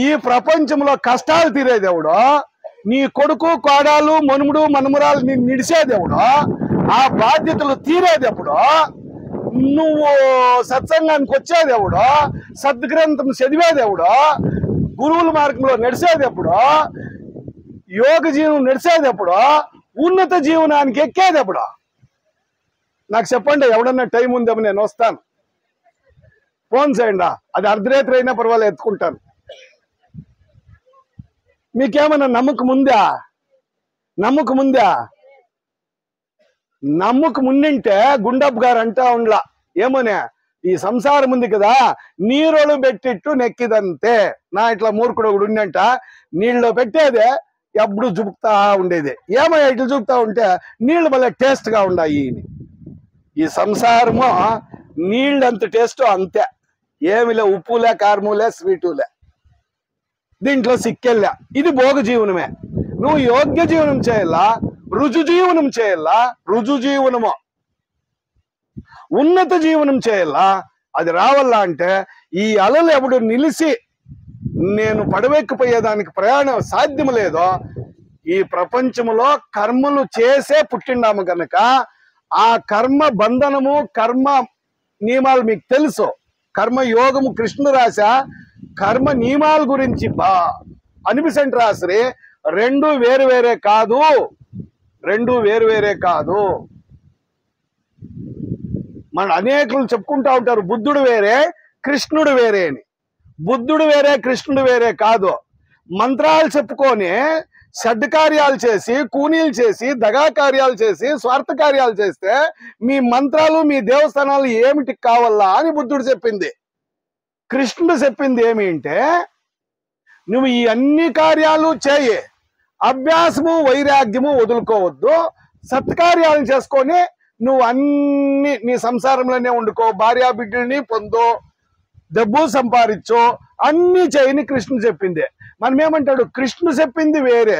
ఈ ప్రపంచంలో కష్టాలు తీరేది ఎవడో, నీ కొడుకు కోడాలు మనుముడు మనమురాలు నీ నిడిసేది ఎవడో, ఆ బాధ్యతలు తీరేది ఎప్పుడో, నువ్వు సత్సంగానికి వచ్చేది ఎవడో, సద్గ్రంథం చదివేది ఎవడో, గురువుల మార్గంలో నడిచేది ఎప్పుడో, యోగ జీవనం నడిచేది ఎప్పుడో, ఉన్నత జీవనానికి ఎక్కేది ఎప్పుడో. నాకు చెప్పండి, ఎవడన్నా టైం ఉందేమో నేను వస్తాను, ఫోన్ చేయండి. అది అర్ధరాత్రి అయినా పర్వాలేదు, ఎత్తుకుంటాను. మీకేమన్నా నమ్మకం ఉందా? నమ్మకం ఉండింటే గుండప్ప గారు అంటా ఉండలా ఏమోనే, ఈ సంసారం ఉంది కదా నీరులు పెట్టిట్టు నెక్కిదంతే. నా ఇట్లా మూర్ఖుడు ఒకడు ఉండంట, నీళ్ళు పెట్టేదే ఎప్పుడు చూపుతా ఉండేది. ఏమయ్యా ఇట్లా చూపుతా ఉంటే నీళ్లు భలే టేస్ట్ గా ఉన్నాయి. ఈ సంసారము నీళ్ళంత టేస్ట్ అంతే, ఏమిలే, ఉప్పులే, కారములే, స్వీటులే, దీంట్లో సిక్కెళ్ళా. ఇది భోగ జీవనమే. నువ్వు యోగ్య జీవనం చేయాలా, రుజు జీవనం చేయాలా, రుజు జీవనము ఉన్నత జీవనం చేయాలా. అది రావాలా అంటే ఈ అలలు ఎప్పుడు నిలిచి నేను పడవెక్కిపోయేదానికి ప్రయాణం సాధ్యం లేదో, ఈ ప్రపంచంలో కర్మలు చేసే పుట్టిండాము కనుక ఆ కర్మ బంధనము కర్మ నియమాలు మీకు తెలుసు. కర్మ యోగము కృష్ణుడు రాశా, కర్మ నియమాల గురించి అనిపిసెంట్ రాసరి రెండు వేరు వేరే కాదు, రెండు వేరు వేరే కాదు. మన అనేకులు చెప్పుకుంటా ఉంటారు బుద్ధుడు వేరే కృష్ణుడు వేరే అని. బుద్ధుడు వేరే కృష్ణుడు వేరే కాదు. మంత్రాలు చెప్పుకొని షడ్ కార్యాలు చేసి, కూనీలు చేసి, దగా కార్యాలు చేసి, స్వార్థ కార్యాలు చేస్తే మీ మంత్రాలు మీ దేవస్థానాలు ఏమిటి కావాలా అని బుద్ధుడు చెప్పింది. కృష్ణుడు చెప్పింది ఏమి అంటే, నువ్వు ఈ అన్ని కార్యాలు చేయి, అభ్యాసము వైరాగ్యము వదులుకోవద్దు, సత్కార్యాలను చేసుకొని నువ్వు అన్ని నీ సంసారంలోనే వండుకో, భార్యా బిడ్డల్ని పొందో, డబ్బు సంపాదించో, అన్ని చేయని కృష్ణుడు చెప్పింది. మనం ఏమంటాడు, కృష్ణుడు చెప్పింది వేరే,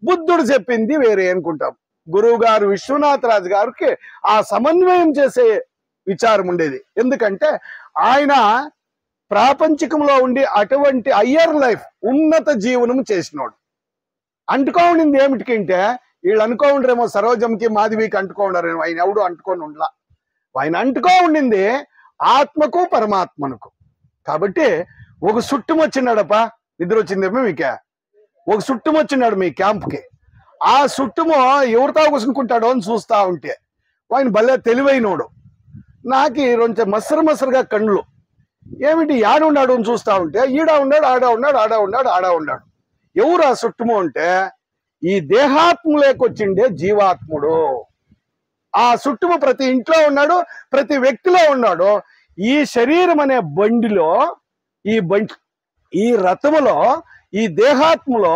బుద్ధుడు చెప్పింది వేరే అనుకుంటాం. గురువు గారు విశ్వనాథరాజు గారికి ఆ సమన్వయం చేసే విచారం ఉండేది. ఎందుకంటే ఆయన ప్రాపంచికంలో ఉండి అటువంటి హయ్యర్ లైఫ్ ఉన్నత జీవనం చేసినోడు. అంటుకో ఉండింది ఏమిటికంటే, వీళ్ళు అనుకో ఉండరేమో సరోజంకి మాధవికి అంటుకో ఉండరేమో, ఆయన ఎవడు అంటుకొని ఉండలా. ఆయన అంటుకో ఉండింది ఆత్మకు పరమాత్మనుకు. కాబట్టి ఒక సుట్టం వచ్చినాడపా, నిద్ర వచ్చిందేమో మీకే, ఒక సుట్టం వచ్చినాడు మీ క్యాంప్కి. ఆ సుట్టము ఎవరితో కూసుకుంటాడో అని చూస్తా ఉంటే ఆయన భలే తెలివైనోడు. నాకు కొంచెం మసరుగా కళ్ళు, ఏమిటి యాడున్నాడు అని చూస్తా ఉంటే ఈడ ఉన్నాడు, ఆడ ఉన్నాడు, ఆడ ఉన్నాడు, ఆడ ఉన్నాడు. ఎవరు ఆ సుట్టము అంటే ఈ దేహాత్మలేకొచ్చిండే జీవాత్ముడు. ఆ సుట్టుము ప్రతి ఇంట్లో ఉన్నాడు, ప్రతి వ్యక్తిలో ఉన్నాడు. ఈ శరీరం అనే బండిలో, ఈ రథములో, ఈ దేహాత్మలో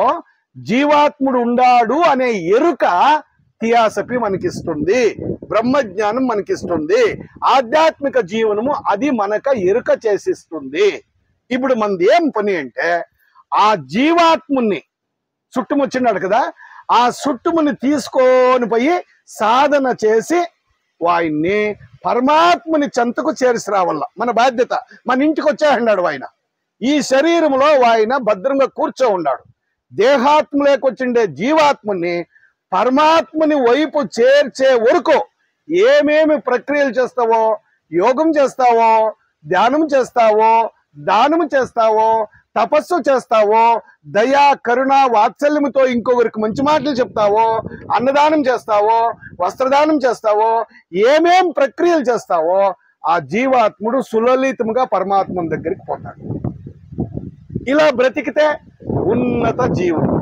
జీవాత్ముడు ఉండాడు అనే ఎరుక థియాసఫీ మనకిస్తుంది, బ్రహ్మజ్ఞానం మనకిస్తుంది, ఆధ్యాత్మిక జీవనము అది మనక ఎరుక చేసిస్తుంది. ఇప్పుడు మనది ఏం పని అంటే, ఆ జీవాత్ముని చుట్టుముచ్చినాడు కదా, ఆ చుట్టుముని తీసుకొని పోయి సాధన చేసి వాయిన్ని పరమాత్మని చెంతకు చేర్చి రావాల మన బాధ్యత. మన ఇంటికి వచ్చేయన్నాడు ఆయన, ఈ శరీరంలో ఆయన భద్రంగా కూర్చో ఉన్నాడు. దేహాత్మలేకొచ్చిండే జీవాత్మని పరమాత్మని వైపు చేర్చే వరకు ఏమేమి ప్రక్రియలు చేస్తావో, యోగం చేస్తావో, ధ్యానం చేస్తావో, దానము చేస్తావో, తపస్సు చేస్తావో, దయా కరుణ వాత్సల్యముతో ఇంకొకరికి మంచి మాటలు చెప్తావో, అన్నదానం చేస్తావో, వస్త్రదానం చేస్తావో, ఏమేం ప్రక్రియలు చేస్తావో ఆ జీవాత్ముడు సులలితముగా పరమాత్మ దగ్గరికి పోతాడు. ఇలా బ్రతికితే ఉన్నత జీవుడు.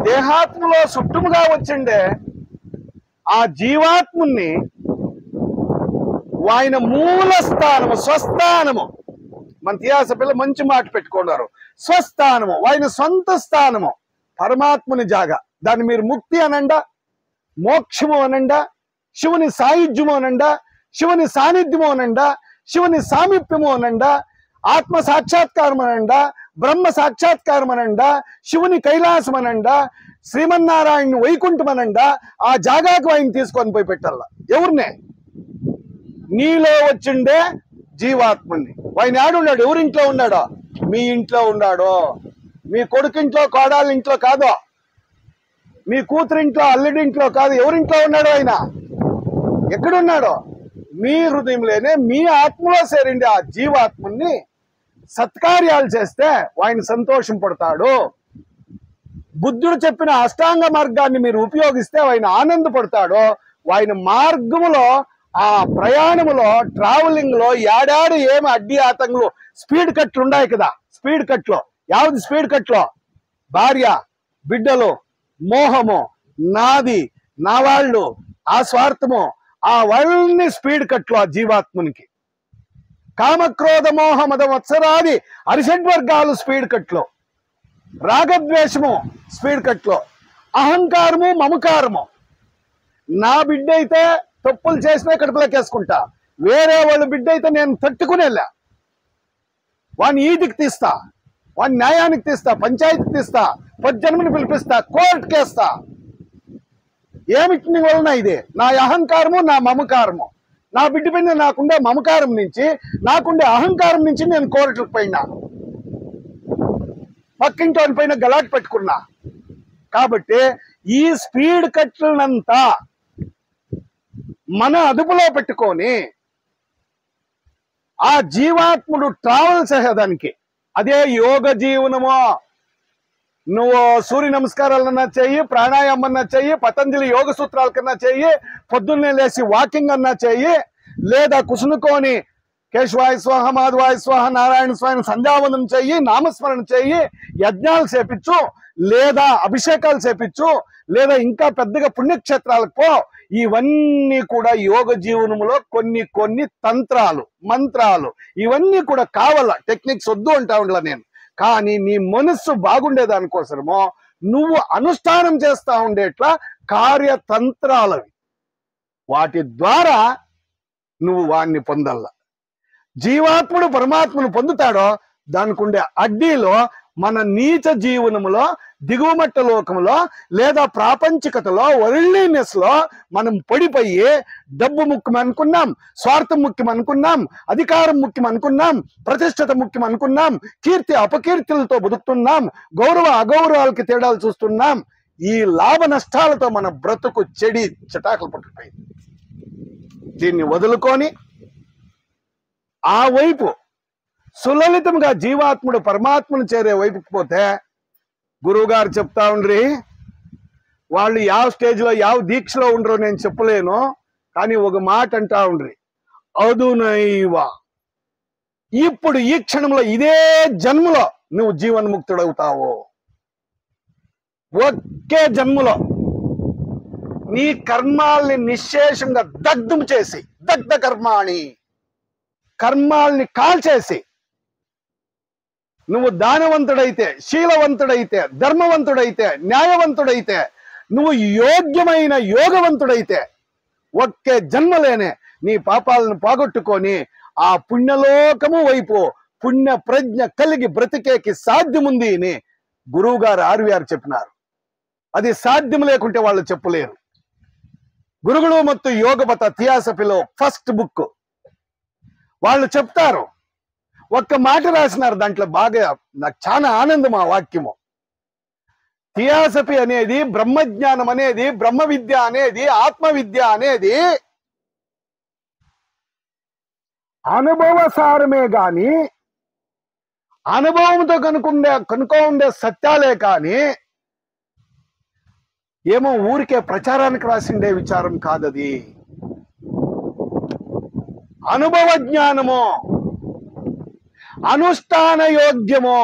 దేహాత్మలో సుట్టుముగా వచ్చిండే ఆ జీవాత్ముని ఆయన మూల స్థానము, స్వస్థానము, మన థియాసఫీలో మంచి మాట పెట్టుకున్నారు, స్వస్థానము, ఆయన సొంత స్థానము, పరమాత్ముని జాగా. దాన్ని మీరు ముక్తి అనండా, మోక్షము అనండా, శివుని సాయుధ్యము అనండా, శివుని సాన్నిధ్యము అనండా, శివుని సామీప్యము అనండా, ఆత్మ సాక్షాత్కారం అనండా, బ్రహ్మ సాక్షాత్కారం అనండా, శివుని కైలాసం అనండా, శ్రీమన్నారాయణ వైకుంఠం అనండా, ఆ జాగాకు ఆయన తీసుకొని పోయి పెట్టాల. ఎవరినే? నీలో వచ్చిండే జీవాత్మని. ఆయన ఆడున్నాడు, ఎవరింట్లో ఉన్నాడో? మీ ఇంట్లో ఉన్నాడో. మీ కొడుకింట్లో, కోడాళ్ళ ఇంట్లో కాదు, మీ కూతురింట్లో, అల్లుడింట్లో కాదు. ఎవరింట్లో ఉన్నాడో ఆయన? ఎక్కడున్నాడో? మీ హృదయంలోనే, మీ ఆత్మలో చేరిండి ఆ జీవాత్మని సత్కార్యాలు చేస్తే ఆయన సంతోషం పడతాడు. బుద్ధుడు చెప్పిన అష్టాంగ మార్గాన్ని మీరు ఉపయోగిస్తే ఆయన ఆనందపడతాడు. ఆయన మార్గములో, ఆ ప్రయాణములో, ట్రావెలింగ్ లో ఏడాడు ఏమి అడ్డి ఆతంగులు, స్పీడ్ కట్లు ఉన్నాయి కదా. స్పీడ్ కట్లో యావది? స్పీడ్ కట్లో భార్య, బిడ్డలు, మోహము, నాది, నా వాళ్ళు, ఆ స్వార్థము, ఆ వాళ్ళని స్పీడ్ కట్లు ఆ జీవాత్మునికి. కామక్రోధ మోహ మద మత్సరాది అరిషడ్వర్గాలు స్పీడ్ కట్లో, రాగద్వేషము స్పీడ్ కట్లో, అహంకారము, మమకారము. నా బిడ్డ అయితే తప్పులు చేసినా కడుపులోకేసుకుంటా, వేరే వాళ్ళ బిడ్డ అయితే నేను తట్టుకునేలా, వాడిని ఈదికి తీస్తా, వాడిని న్యాయానికి తీస్తా, పంచాయతీకి తీస్తా, పద్దెనిమిది పిలిపిస్తా, కోర్టుకేస్తా. ఏమిటి వలన? ఇది నా అహంకారము, నా మమకారము. నా బిడ్డ పైన నాకుండే మమకారం నుంచి, నాకుండే అహంకారం నుంచి నేను కోర్టులకు పోయినా, పక్కింటి పైన గలాట్ పెట్టుకున్నా. కాబట్టి ఈ స్పీడ్ కట్లనంతా మన అదుపులో పెట్టుకొని ఆ జీవాత్ముడు ట్రావెల్ చేసేదానికి అదే యోగ జీవనము. నువ్వు సూర్య నమస్కారాలన్నా చెయ్యి, ప్రాణాయామం అన్నా చెయ్యి, పతంజలి యోగ సూత్రాల కన్నా చెయ్యి, పొద్దున్నే లేచి వాకింగ్ అన్నా చెయ్యి, లేదా కుసునుకొని కేశవాయ స్వాహ, మాధవాయ స్వాహ, నారాయణ స్వామి సంధ్యావందనం చెయ్యి, నామస్మరణ చెయ్యి, యజ్ఞాలు చేపించు, లేదా అభిషేకాలు చేపించు, లేదా ఇంకా పెద్దగా పుణ్యక్షేత్రాలకు పో. ఇవన్నీ కూడా యోగ జీవనములో కొన్ని తంత్రాలు, మంత్రాలు, ఇవన్నీ కూడా కావాల. టెక్నిక్స్ వద్దు అంటా ఉండలా నేను. కానీ నీ మనస్సు బాగుండేదానికోసమో నువ్వు అనుష్ఠానం చేస్తా ఉండేట్లా కార్యతంత్రాలవి. వాటి ద్వారా నువ్వు వాణ్ణి పొందల్లా. జీవాత్ముడు పరమాత్మను పొందుతాడో దానికి ఉండే అడ్డీలో మన నీచ జీవనములో, దిగువమట్ట లోకములో, లేదా ప్రాపంచికతలో, వరల్డ్లీనెస్ లో మనం పడిపోయి డబ్బు ముఖ్యం అనుకున్నాం, స్వార్థం ముఖ్యం అనుకున్నాం, అధికారం ముఖ్యం అనుకున్నాం, ప్రతిష్టత ముఖ్యం అనుకున్నాం, కీర్తి అపకీర్తులతో బతుకుతున్నాం, గౌరవ అగౌరవాలకి తేడాలు చూస్తున్నాం. ఈ లాభ నష్టాలతో మన బ్రతుకు చెడి చటాకులు పట్టుకుపోయింది. దీన్ని వదులుకొని ఆ వైపు సులలితంగా జీవాత్ముడు పరమాత్మను చేరే వైపుకి పోతే, గురువు గారు చెప్తా ఉండ్రి, వాళ్ళు యావ స్టేజ్లో యావ దీక్షలో ఉండరో నేను చెప్పలేను, కానీ ఒక మాట అంటా ఉండ్రి, అదునైవ ఇప్పుడు ఈ క్షణంలో ఇదే జన్మలో నువ్వు జీవన్ముక్తుడవుతావు. ఒకే జన్మలో నీ కర్మాల్ని నిశ్శేషంగా దగ్ధం చేసి, దగ్ధ కర్మాణి, కర్మాల్ని కాల్చేసి నువ్వు దానవంతుడైతే, శీలవంతుడైతే, ధర్మవంతుడైతే, న్యాయవంతుడైతే, నువ్వు యోగ్యమైన యోగవంతుడైతే ఒకే జన్మలేనే నీ పాపాలను పోగొట్టుకొని ఆ పుణ్యలోకము వైపు పుణ్య ప్రజ్ఞ కలిగి బ్రతికేకి సాధ్యముంది అని గురువు గారు ఆర్వీఆర్ చెప్పినారు. అది సాధ్యం లేకుంటే వాళ్ళు చెప్పలేరు. గురుగులు ಮತ್ತು యోగపత థియాసఫీలో ఫస్ట్ బుక్ వాళ్ళు చెప్తారు. ఒక్క మాట రాసినారు దాంట్లో, బాగా నాకు చాలా ఆనందం ఆ వాక్యము. థియాసఫీ అనేది, బ్రహ్మజ్ఞానం అనేది, బ్రహ్మ విద్య అనేది, ఆత్మ విద్య అనేది అనుభవసారమే గాని, అనుభవంతో కనుక్కుండే సత్యాలే కాని ఏమో ఊరికే ప్రచారానికి రాసిండే విచారం కాదది. అనుభవ జ్ఞానము, అనుష్ఠాన యోగ్యము.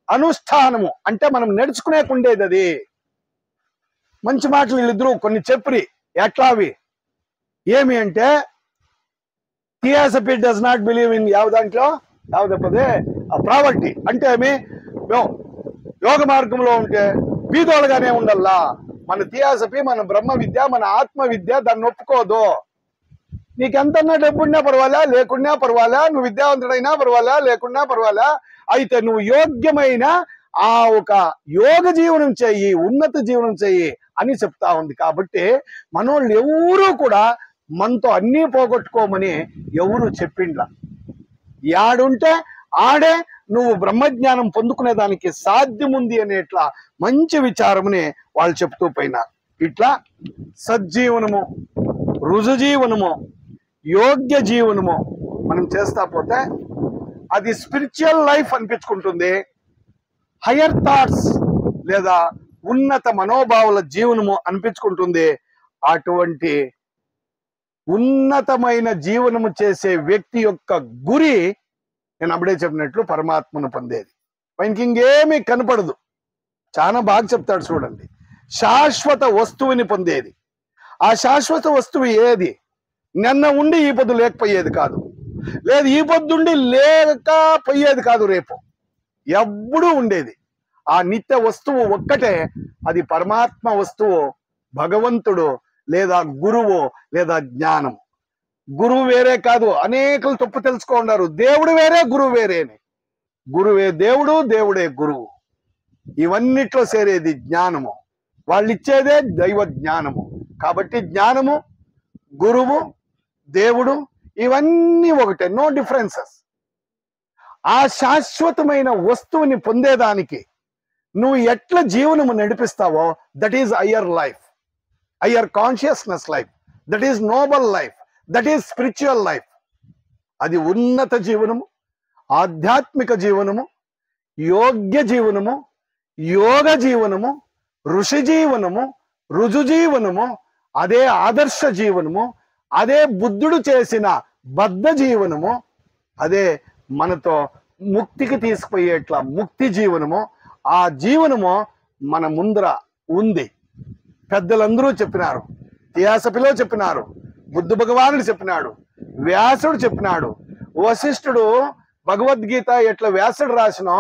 అనుష్ఠానము అంటే మనం నడుచుకునేకుండేది. అది మంచి మాటలు వీళ్ళిద్దరూ కొన్ని చెప్పి ఎట్లావి ఏమి అంటే, theosophy does not believe in దాంట్లో యావదప్పదే ప్రావర్టీ అంటే ఏమి, యోగ మార్గంలో ఉంటే బీదోళగానే ఉండల్లా. మన థియాసఫీ, మన బ్రహ్మ విద్య, మన ఆత్మ విద్య దాన్ని ఒప్పుకోదు. నీకెంతన్నా డబ్బున్నా పర్వాలా, లేకున్నా పర్వాలా, నువ్వు విద్యావంతుడైనా పర్వాలా, లేకున్నా పర్వాలా, అయితే నువ్వు యోగ్యమైన ఆ ఒక యోగ జీవనం చెయ్యి, ఉన్నత జీవనం చెయ్యి అని చెప్తా ఉంది. కాబట్టి మనోళ్ళు ఎవరూ కూడా మనతో అన్నీ పోగొట్టుకోమని ఎవరు చెప్పిండ్లా. యాడుంటే ఆడే నువ్వు బ్రహ్మజ్ఞానం పొందుకునే దానికి సాధ్యముంది అనేట్లా మంచి విచారముని వాళ్ళు చెప్తూ పోయినారు. ఇట్లా సజ్జీవనము, రుజుజీవనము, యోగ్య జీవనము మనం చేస్తా పోతే అది స్పిరిచువల్ లైఫ్ అనిపించుకుంటుంది. హయ్యర్ థాట్స్ లేదా ఉన్నత మనోభావాల జీవనము అనిపించుకుంటుంది. అటువంటి ఉన్నతమైన జీవనము చేసే వ్యక్తి యొక్క గురి నేను అప్పుడే చెప్పినట్లు పరమాత్మను పొందేది. ఆయనకి ఇంకేమీ కనపడదు. చాలా బాగా చెప్తాడు చూడండి, శాశ్వత వస్తువుని పొందేది. ఆ శాశ్వత వస్తువు ఏది? నిన్న ఉండి ఈ పొద్దు లేకపోయేది కాదు, లేదు ఈ పొద్దుండి లేకపోయేది కాదు, రేపు ఎప్పుడూ ఉండేది. ఆ నిత్య వస్తువు ఒక్కటే, అది పరమాత్మ వస్తువు, భగవంతుడు లేదా గురువు లేదా జ్ఞానం. గురువు వేరే కాదు, అనేకలు తప్పు తెలుసుకున్నారు. దేవుడు వేరే, గురువు వేరేనే. గురువే దేవుడు, దేవుడే గురువు. ఇవన్నిట్లో చేరేది జ్ఞానము. వాళ్ళు ఇచ్చేదే దైవ జ్ఞానము. కాబట్టి జ్ఞానము, గురువు, దేవుడు ఇవన్నీ ఒకటే, నో డిఫరెన్సెస్. ఆ శాశ్వతమైన వస్తువుని పొందేదానికి నువ్వు ఎట్లా జీవనము నడిపిస్తావో that is higher life, higher consciousness life, that is noble life, that is spiritual life. అది ఉన్నత జీవనము, ఆధ్యాత్మిక జీవనము, యోగ్య జీవనము, యోగ జీవనము, ఋషి జీవనము, రుజు జీవనము, అదే ఆదర్శ జీవనము, అదే బుద్ధుడు చేసిన బద్ధ జీవనము, అదే మనతో ముక్తికి తీసుకుపోయేట్లా ముక్తి జీవనము. ఆ జీవనము మన ముందర ఉంది. పెద్దలందరూ చెప్పినారు, థియాసఫీలో చెప్పినారు, బుద్ధ భగవానుడు చెప్పినాడు, వ్యాసుడు చెప్పినాడు, వశిష్ఠుడు భగవద్గీత ఎట్లా వ్యాసుడు రాసినో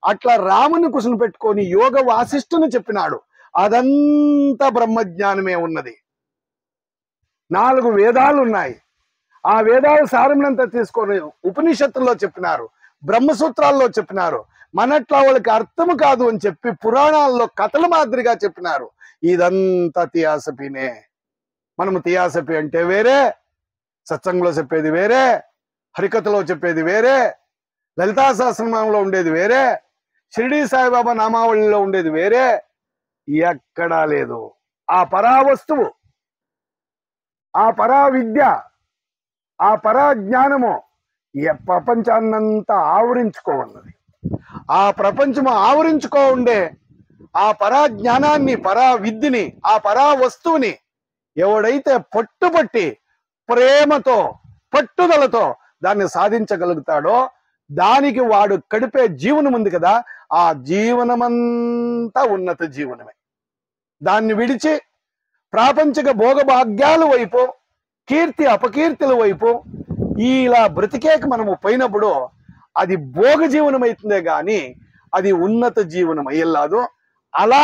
అట్లా రాముని కుసును పెట్టుకొని యోగ వాసిష్ఠుని చెప్పినాడు. అదంతా బ్రహ్మజ్ఞానమే ఉన్నది. 4 వేదాలు ఉన్నాయి. ఆ వేదాల సారమునంతా తీసుకొని ఉపనిషత్తుల్లో చెప్పినారు, బ్రహ్మసూత్రాల్లో చెప్పినారు. మనట్లా వాళ్ళకి అర్థము కాదు అని చెప్పి పురాణాల్లో కథల మాదిరిగా చెప్పినారు. ఇదంతా థియాసఫీనే. మనము థియాసఫీ అంటే వేరే, సత్సంగంలో చెప్పేది వేరే, హరికథలో చెప్పేది వేరే, లలితా సహస్రనామంలో ఉండేది వేరే, షిరిడి సాయిబాబా నామావళిలో ఉండేది వేరే. ఎక్కడా లేదు. ఆ పరా వస్తువు, ఆ పరా విద్య, ఆ పరా జ్ఞానము ప్రపంచాన్నంతా ఆవరించుకో ఉన్నది. ఆ ప్రపంచము ఆవరించుకో ఉండే ఆ పరా జ్ఞానాన్ని, పరా విద్యని, ఆ పరా వస్తువుని ఎవడైతే పట్టుబట్టి ప్రేమతో పట్టుదలతో దాన్ని సాధించగలుగుతాడో దానికి వాడు గడిపే జీవనం ఉంది కదా, ఆ జీవనమంతా ఉన్నత జీవనమే. దాన్ని విడిచి ప్రాపంచిక భోగభాగ్యాల వైపు, కీర్తి అపకీర్తుల వైపు ఇలా బ్రతికేక మనము పోయినప్పుడు అది భోగ జీవనం అవుతుందే గాని అది ఉన్నత జీవనం అయ్యేలాదు. అలా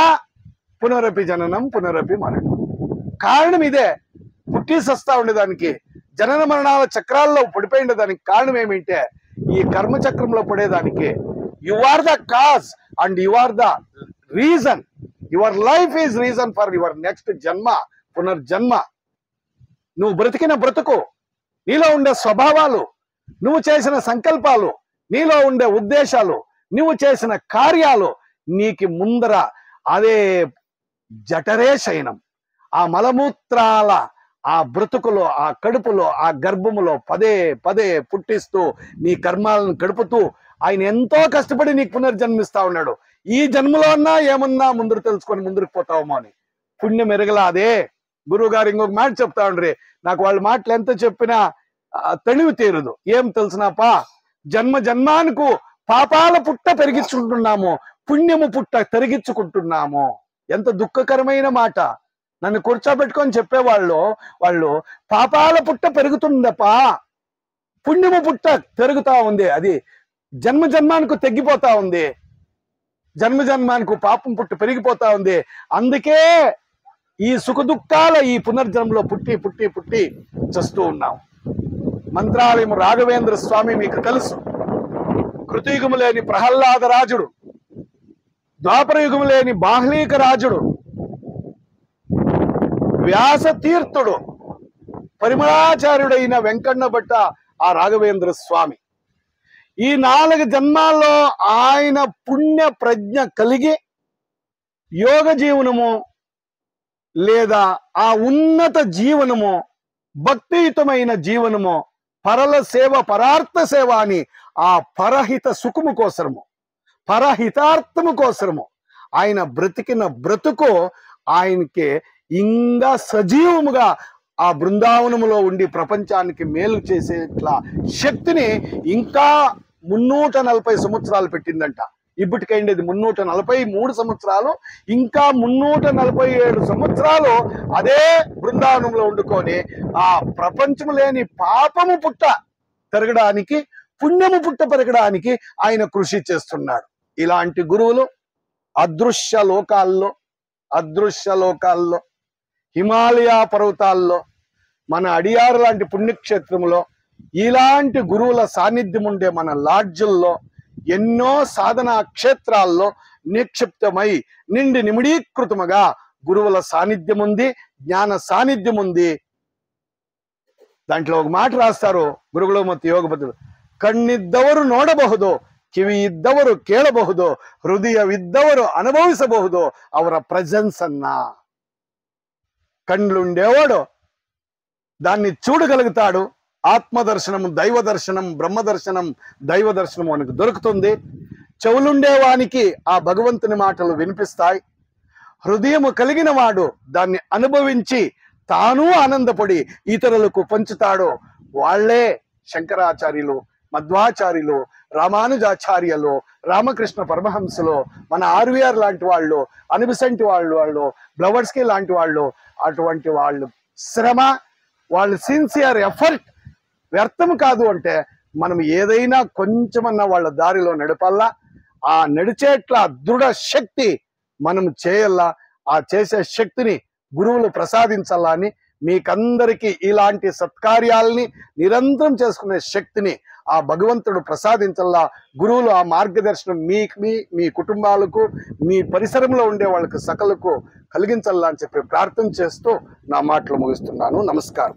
పునరపి జననం పునరపి మరణం. కారణం ఇదే. పుట్టి సస్తా ఉండేదానికి, జనన మరణాల చక్రాల్లో పడిపోయిండేదానికి కారణం ఏమిటంటే ఈ కర్మచక్రంలో పడేదానికి you are the cause and you are the reason. Your life is reason for your next janma, పునర్జన్మ. నువ్వు బ్రతికిన బ్రతుకు, నీలో ఉండే స్వభావాలు, నువ్వు చేసిన సంకల్పాలు, నీలో ఉండే ఉద్దేశాలు, నువ్వు చేసిన కార్యాలు నీకు ముందర అదే జఠరే శయనం. ఆ మలమూత్రాల ఆ బ్రతుకులో, ఆ కడుపులో, ఆ గర్భములో పదే పదే పుట్టిస్తూ నీ కర్మాలను గడుపుతూ ఆయన ఎంతో కష్టపడి నీకు పునర్జన్మిస్తా ఉన్నాడు. ఈ జన్మలో అన్నా ఏమన్నా ముందరు తెలుసుకొని ముందుకు పోతావేమో అని. పుణ్యం ఎరగలా అదే. గురువు గారు ఇంకొక మాట చెప్తా ఉండ్రి, నాకు వాళ్ళ మాటలు ఎంత చెప్పినా తెలివి తీరదు. ఏం తెలుసునాపా, జన్మ జన్మానికి పాపాల పుట్ట పెరిగించుకుంటున్నాము, పుణ్యము పుట్ట తరిగించుకుంటున్నాము. ఎంత దుఃఖకరమైన మాట. నన్ను కూర్చోబెట్టుకొని వాళ్ళు పాపాల పుట్ట పెరుగుతుందపా, పుణ్యము పుట్ట పెరుగుతా ఉంది, అది జన్మ జన్మానికి తగ్గిపోతా ఉంది, జన్మ జన్మానికి పాపం పుట్ట పెరిగిపోతా ఉంది. అందుకే ఈ సుఖ దుఃఖాల ఈ పునర్జన్మలో పుట్టి పుట్టి పుట్టి చస్తూ ఉన్నాం. మంత్రాలయం రాఘవేంద్ర స్వామి మీకు తెలుసు. కృతయుగము లేని ప్రహ్లాద రాజుడు, ద్వాపరయుగము లేని బాహ్లీక రాజుడు, వ్యాస తీర్థుడు, పరిమళాచార్యుడైన వెంకన్న భట్ట ఆ రాఘవేంద్ర స్వామి. ఈ 4 జన్మాల్లో ఆయన పుణ్య ప్రజ్ఞ కలిగి యోగ జీవనము లేదా ఆ ఉన్నత జీవనము, భక్తియుతమైన జీవనము, పరల సేవ, పరార్థ సేవ అని ఆ పరహిత సుఖము కోసరము, పరహితార్థము కోసరము ఆయన బ్రతికిన బ్రతుకు ఆయనకి ఇంకా సజీవముగా ఆ బృందావనములో ఉండి ప్రపంచానికి మేలు చేసేట్లా శక్తిని ఇంకా 340 సంవత్సరాలు పెట్టిందంట. ఇప్పటికైండేది 343 సంవత్సరాలు, ఇంకా 347 సంవత్సరాలు అదే బృందావనంలో వండుకొని ఆ ప్రపంచము లేని పాపము పుట్ట పెరగడానికి, పుణ్యము పుట్ట పెరగడానికి ఆయన కృషి చేస్తున్నాడు. ఇలాంటి గురువులు అదృశ్య లోకాల్లో హిమాలయ పర్వతాల్లో, మన అడియారు లాంటి పుణ్యక్షేత్రంలో ఇలాంటి గురువుల సాన్నిధ్యం ఉండే మన లాడ్జుల్లో, ఎన్నో సాధనా క్షేత్రాల్లో నిక్షిప్తమై నిండి నిమిడీకృతముగా గురువుల సాన్నిధ్యం ఉంది, జ్ఞాన సాన్నిధ్యం ఉంది. దాంట్లో ఒక మాట రాస్తారు గురుకుల ಮತ್ತು ಯೋಗಪದರು, ಕಣ್ಣಿದ್ದವರು ನೋಡಬಹುದು, ಕಿವಿ ಇದ್ದವರು ಕೇಳಬಹುದು, ಹೃದಯವಿದ್ದವರು ಅನುಭವಿಸಬಹುದು ಅವರ ಪ್ರೆಸೆನ್ಸ್ ಅನ್ನ. కండ్లుండేవాడు దాన్ని చూడగలుగుతాడు. ఆత్మదర్శనం, దైవ దర్శనం, బ్రహ్మదర్శనం, దైవ దర్శనం మనకు దొరుకుతుంది. చెవులుండేవానికి ఆ భగవంతుని మాటలు వినిపిస్తాయి. హృదయము కలిగిన వాడు దాన్ని అనుభవించి తాను ఆనందపడి ఇతరులకు పంచుతాడు. వాళ్లే శంకరాచార్యులు, మధ్వాచార్యులు, రామానుజాచార్యులు, రామకృష్ణ పరమహంసలు, మన ఆర్వీఆర్ లాంటి వాళ్ళు, అనిబిసెంట్ వాళ్ళు, బ్లవర్స్కీ లాంటి వాళ్ళు. అటువంటి వాళ్ళు శ్రమ, వాళ్ళు సిన్సియర్ ఎఫర్ట్ వ్యర్థం కాదు అంటే మనం ఏదైనా కొంచెమన్నా వాళ్ళ దారిలో నడపాలా. ఆ నడిచేట్ల దృఢ శక్తి మనం చేయాలా. ఆ చేసే శక్తిని గురువులు ప్రసాదించాలా అని మీకందరికీ ఇలాంటి సత్కార్యాలని నిరంతరం చేసుకునే శక్తిని ఆ భగవంతుడు ప్రసాదించాలా. గురువులు ఆ మార్గదర్శనం మీ కుటుంబాలకు, మీ పరిసరంలో ఉండే వాళ్ళకు సకలకు కలిగించాలా అని చెప్పి ప్రార్థన చేస్తూ నా మాటలు ముగిస్తున్నాను. నమస్కారం.